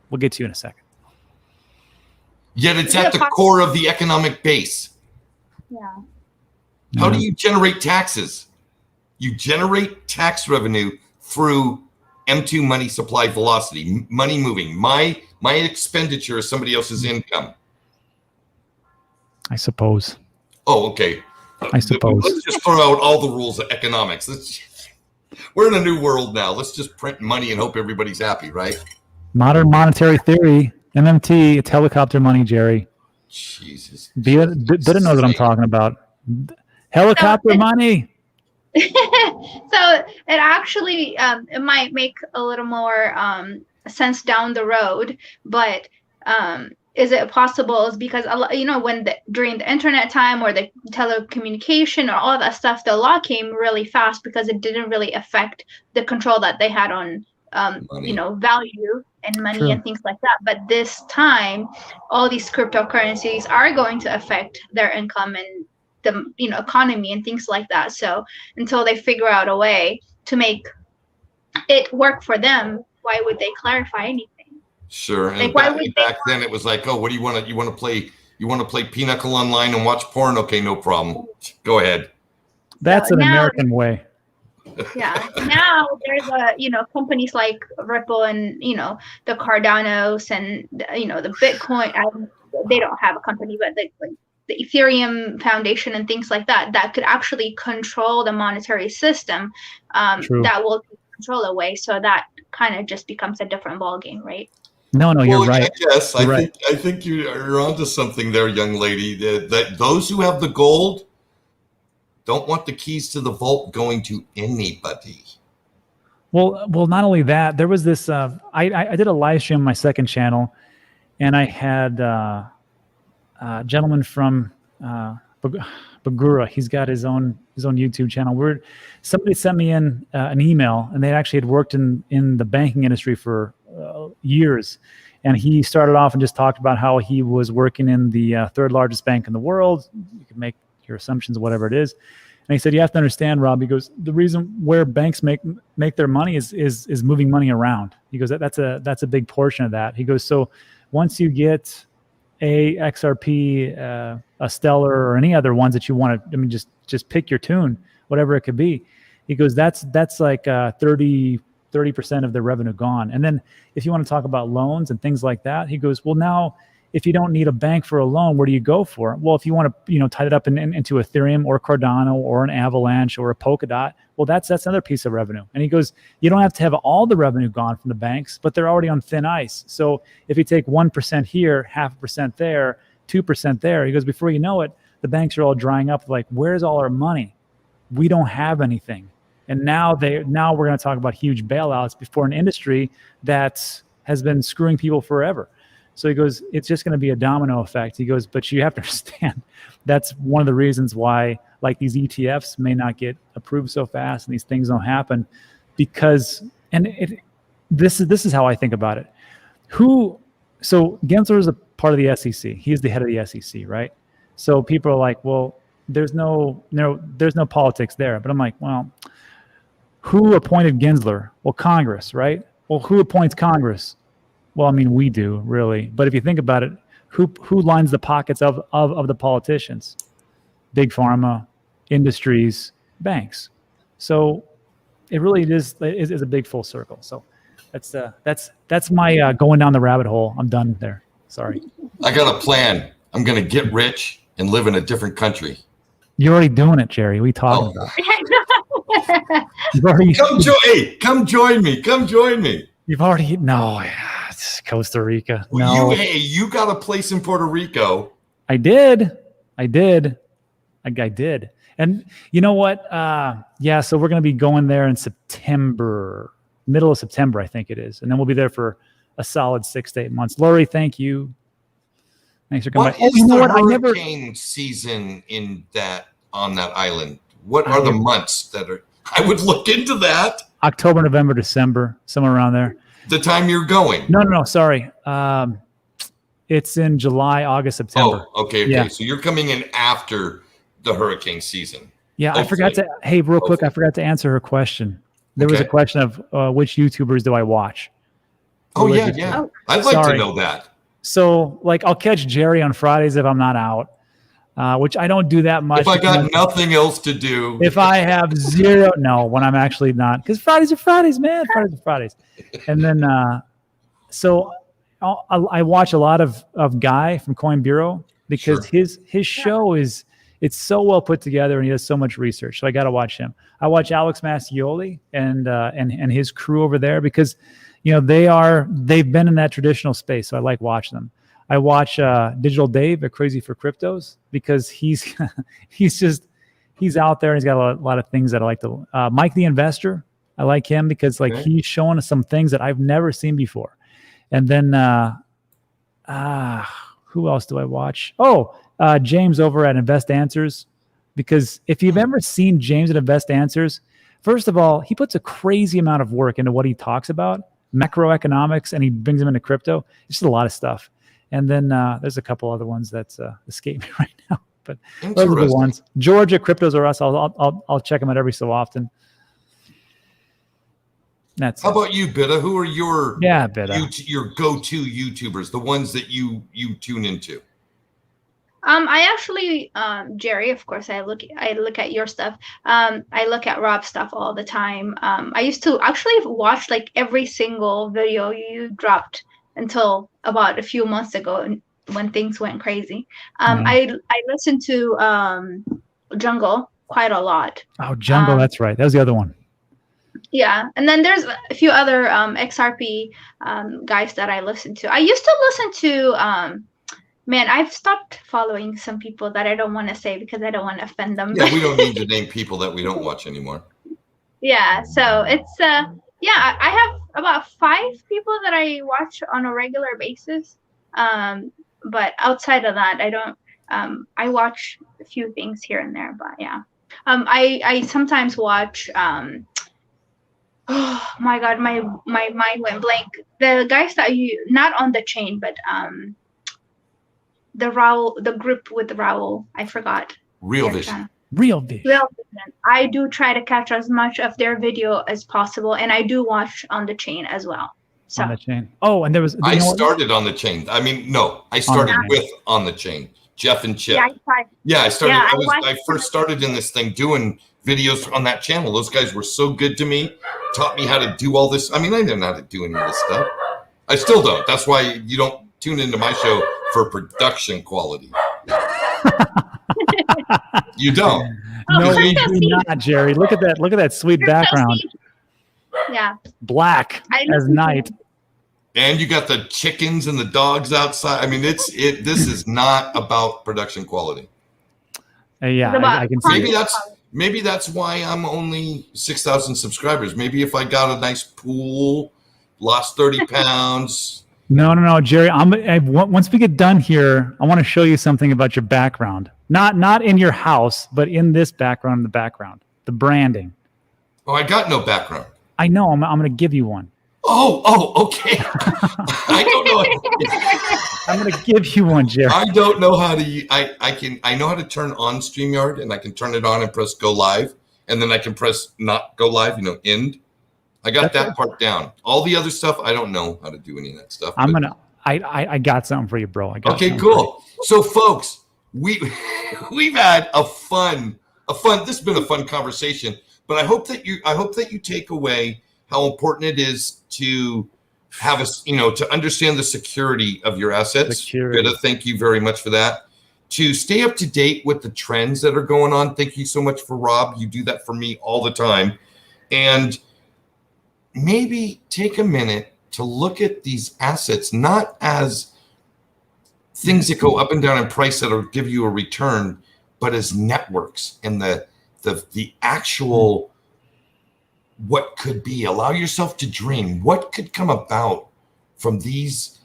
We'll get to you in a second. Yet it's at the core of the economic base. Yeah. How do you generate taxes? You generate tax revenue through M2 money supply velocity, money moving. My expenditure is somebody else's income. I suppose. Oh, okay. I suppose. Let's just throw out all the rules of economics. We're in a new world now. Let's just print money and hope everybody's happy, right? Modern monetary theory, MMT, it's helicopter money, Jerry. Jesus. Didn't know what I'm talking about. Helicopter money. So it actually it might make a little more sense down the road, but is it possible is because during the internet time or the telecommunication or all that stuff, the law came really fast because it didn't really affect the control that they had on value and money. True. And things like that. But this time, all these cryptocurrencies are going to affect their income and the economy and things like that. So until they figure out a way to make it work for them, why would they clarify anything? Sure. And back then it was like, oh, what do you want to play Pinochle online and watch porn? Okay, no problem. Go ahead. That's an American way. Yeah. Now there's companies like Ripple and the Cardanos and the Bitcoin. They don't have a company, but the Ethereum Foundation and things like that could actually control the monetary system. That will control away. So that kind of just becomes a different ballgame, right? No, you're right. Yes, I think you're onto something there, young lady. That those who have the gold don't want the keys to the vault going to anybody. Well, not only that, there was this. I did a live stream on my second channel, and I had a gentleman from Bagura. He's got his own YouTube channel. Somebody sent me in an email, and they actually had worked in the banking industry for years. And he started off and just talked about how he was working in the third largest bank in the world. You can make your assumptions, whatever it is. And he said, you have to understand, Rob, he goes, the reason where banks make their money is moving money around. He goes, that's a big portion of that. He goes, so once you get a XRP, a Stellar, or any other ones that you want to, just pick your tune, whatever it could be. He goes, that's like 30% of the revenue gone. And then if you want to talk about loans and things like that, he goes, well, now if you don't need a bank for a loan, where do you go for? Well, if you want to, tie it up into Ethereum or Cardano or an Avalanche or a Polkadot, well, that's another piece of revenue. And he goes, you don't have to have all the revenue gone from the banks, but they're already on thin ice. So if you take 1% here, 0.5% there, 2% there, he goes, before you know it, the banks are all drying up. Like, where's all our money? We don't have anything. And now we're going to talk about huge bailouts before an industry that has been screwing people forever. So he goes, it's just going to be a domino effect. He goes, but you have to understand that's one of the reasons why like these ETFs may not get approved so fast and these things don't happen because, this is how I think about it. So Gensler is a part of the SEC. He's the head of the SEC, right? So people are like, well, there's no politics there. But I'm like, well, who appointed Gensler? Well, Congress, right? Well, who appoints Congress? Well, we do, really. But if you think about it, who lines the pockets of the politicians? Big pharma, industries, banks. So it really is a big full circle. So that's my going down the rabbit hole. I'm done there. Sorry. I got a plan. I'm going to get rich and live in a different country. You're already doing it, Jerry. We talking about. Come join me. Come join me. You've already it's Costa Rica. Well, you got a place in Puerto Rico. I did. And you know what? So we're going to be going there in September, middle of September, I think it is. And then we'll be there for a solid 6 to 8 months. Lori, thank you. Thanks for coming. What is the hurricane season on that island? What are the months that are? I would look into that. October, November, December, somewhere around there. The time you're going? No. Sorry. It's in July, August, September. Oh, okay. Yeah. So you're coming in after the hurricane season. Yeah, hopefully. Quick, I forgot to answer her question. There was a question of which YouTubers do I watch? Oh, yeah. I'd like to know that. So, I'll catch Jerry on Fridays if I'm not out, which I don't do that much. If I got nothing else to do. If I have zero, when I'm actually not. Because Fridays are Fridays, man. Fridays are Fridays. And then, so I watch a lot of Guy from Coin Bureau because his show it's so well put together and he does so much research. So I got to watch him. I watch Alex Mascioli and his crew over there because they've been in that traditional space. So I like watching them. I watch Digital Dave at Crazy for Cryptos because he's out there and he's got a lot of things that I like to. Mike the Investor, I like him because he's showing us some things that I've never seen before. And then who else do I watch? James over at Invest Answers, because if you've ever seen James at Invest Answers, first of all, he puts a crazy amount of work into what he talks about, macroeconomics, and he brings them into crypto. It's just a lot of stuff. And then there's a couple other ones that escape me right now, but those are the ones. Georgia Cryptos or Us, I'll check them out every so often. How about you, Bitta? Who are your your go-to YouTubers, the ones that you tune into? I actually, Jerry, of course, I look at your stuff. I look at Rob's stuff all the time. I used to actually watch every single video you dropped until about a few months ago when things went crazy. I listened to Jungle quite a lot. Oh, Jungle, that's right. That was the other one. Yeah, and then there's a few other XRP guys that I listen to. I used to listen to I've stopped following some people that I don't want to say because I don't want to offend them. Yeah, we don't need to name people that we don't watch anymore. Yeah, so it's I have about 5 people that I watch on a regular basis. But outside of that, I don't. I watch a few things here and there, but yeah. I sometimes watch. Oh my God, my mind went blank. The guys that you not on the chain, but the group with Raul, I forgot. Real Vision. I do try to catch as much of their video as possible, and I do watch on the chain as well. So. On the chain. Oh, and there was. I started on the chain. I mean, no, I started with on the chain. Jeff and Chip. Yeah, I started. I first started in this thing doing videos on that channel. Those guys were so good to me, taught me how to do all this. I mean, I didn't know how to do any of this stuff. I still don't. That's why you don't tune into my show for production quality. You don't. No, we do not, Jerry. Look at that. Look at that sweet background. Yeah. Black as night. And you got the chickens and the dogs outside. I mean, this is not about production quality. Yeah, I can see. Maybe that's why I'm only 6,000 subscribers. Maybe if I got a nice pool, lost 30 pounds. No, Jerry. Once we get done here, I want to show you something about your background. Not in your house, but in this background, in the background, the branding. Oh, I got no background. I know. I'm going to give you one. Oh, okay. I don't know. I'm going to give you one, Jerry. I don't know how to. I know how to turn on StreamYard, and I can turn it on and press go live, and then I can press not go live. End. I got that part down. All the other stuff, I don't know how to do any of that stuff. I'm I got something for you, bro. Okay, cool. So, folks, we've had a fun. This has been a fun conversation. But I hope that you take away how important it is to have to understand the security of your assets. Bitta, thank you very much for that. To stay up to date with the trends that are going on. Thank you so much for Rob. You do that for me all the time. And maybe take a minute to look at these assets, not as things that go up and down in price that'll give you a return, but as networks and the actual what could be. Allow yourself to dream. What could come about from these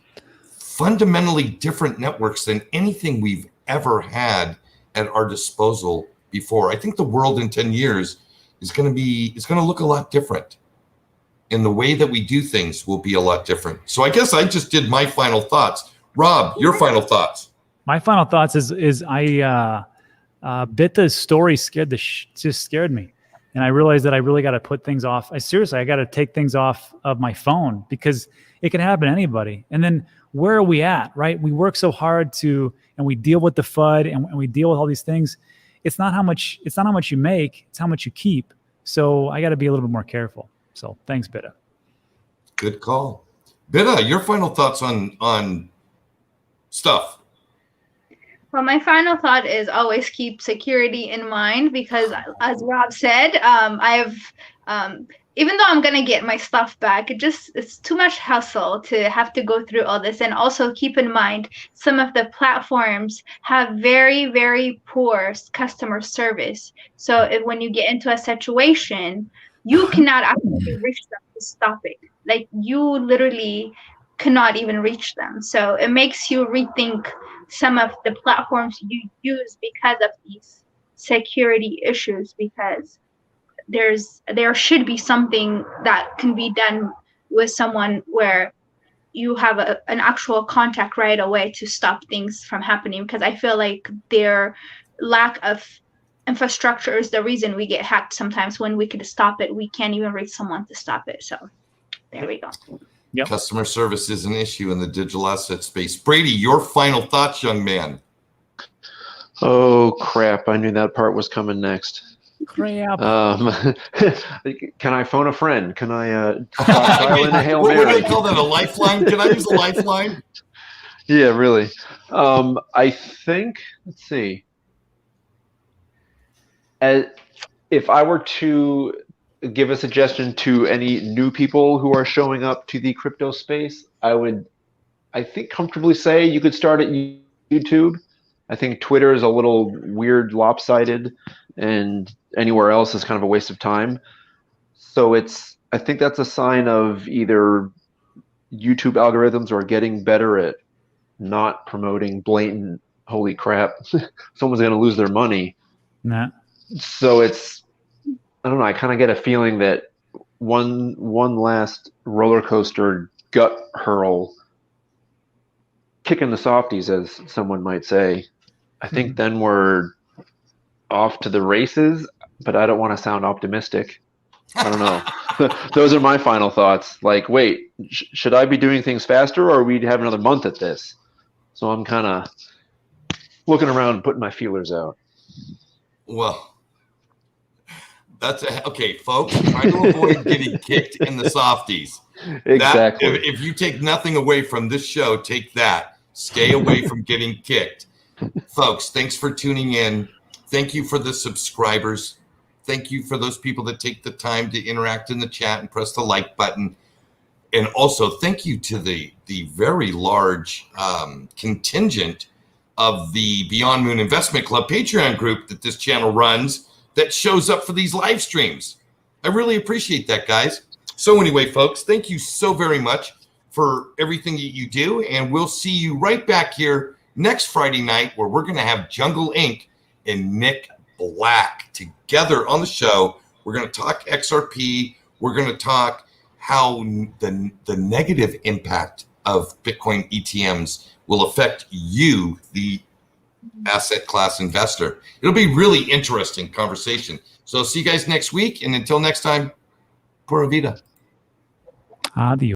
fundamentally different networks than anything we've ever had at our disposal before? I think the world in 10 years is going to look a lot different. And the way that we do things will be a lot different. So I guess I just did my final thoughts. Rob, your final thoughts. My final thoughts is Bitta's story just scared me. And I realized that I really got to put things off. I got to take things off of my phone because it can happen to anybody. And then where are we at, right? We work so hard and we deal with the FUD and we deal with all these things. It's not how much you make, it's how much you keep. So I got to be a little bit more careful. So thanks, Bitta. Good call. Bitta, your final thoughts on stuff. Well, my final thought is always keep security in mind because, as Rob said, even though I'm going to get my stuff back, it's too much hassle to have to go through all this. And also keep in mind, some of the platforms have very, very poor customer service. So when you get into a situation, you cannot actually reach them to stop it. Like you literally cannot even reach them. So it makes you rethink some of the platforms you use because of these security issues, because there should be something that can be done with someone where you have an actual contact right away to stop things from happening, because I feel like their lack of infrastructure is the reason we get hacked sometimes. When we could stop it, we can't even reach someone to stop it. So there we go. Yep. Customer service is an issue in the digital asset space. Brady, your final thoughts, young man. Oh, crap. I knew that part was coming next. Crap. Can I phone a friend? Can I dial in a Hail Mary? What do they call that, a lifeline? Can I use a lifeline? Yeah, really. I think, let's see. If I were to give a suggestion to any new people who are showing up to the crypto space, I think comfortably say you could start at YouTube. I think Twitter is a little weird, lopsided, and anywhere else is kind of a waste of time. So I think that's a sign of either YouTube algorithms or getting better at not promoting blatant, holy crap, someone's going to lose their money. Nah. So I don't know. I kind of get a feeling that one last roller coaster gut hurl, kicking the softies, as someone might say. I think then we're off to the races, but I don't want to sound optimistic. I don't know. Those are my final thoughts. Like, wait, should I be doing things faster, or we'd have another month at this? So I'm kind of looking around and putting my feelers out. Well, okay, folks. Try to avoid getting kicked in the softies. Exactly. If you take nothing away from this show, take that. Stay away from getting kicked. Folks, thanks for tuning in. Thank you for the subscribers. Thank you for those people that take the time to interact in the chat and press the like button. And also thank you to the very large contingent of the Beyond Moon Investment Club Patreon group that this channel runs that shows up for these live streams. I really appreciate that, guys. So anyway, folks, thank you so very much for everything that you do. And we'll see you right back here next Friday night, where we're going to have Jungle Inc. and Nick Black together on the show. We're going to talk XRP. We're going to talk how the negative impact of Bitcoin ETMs will affect you, the asset class investor. It'll be really interesting conversation. So see you guys next week. And until next time, pura vida. Adios.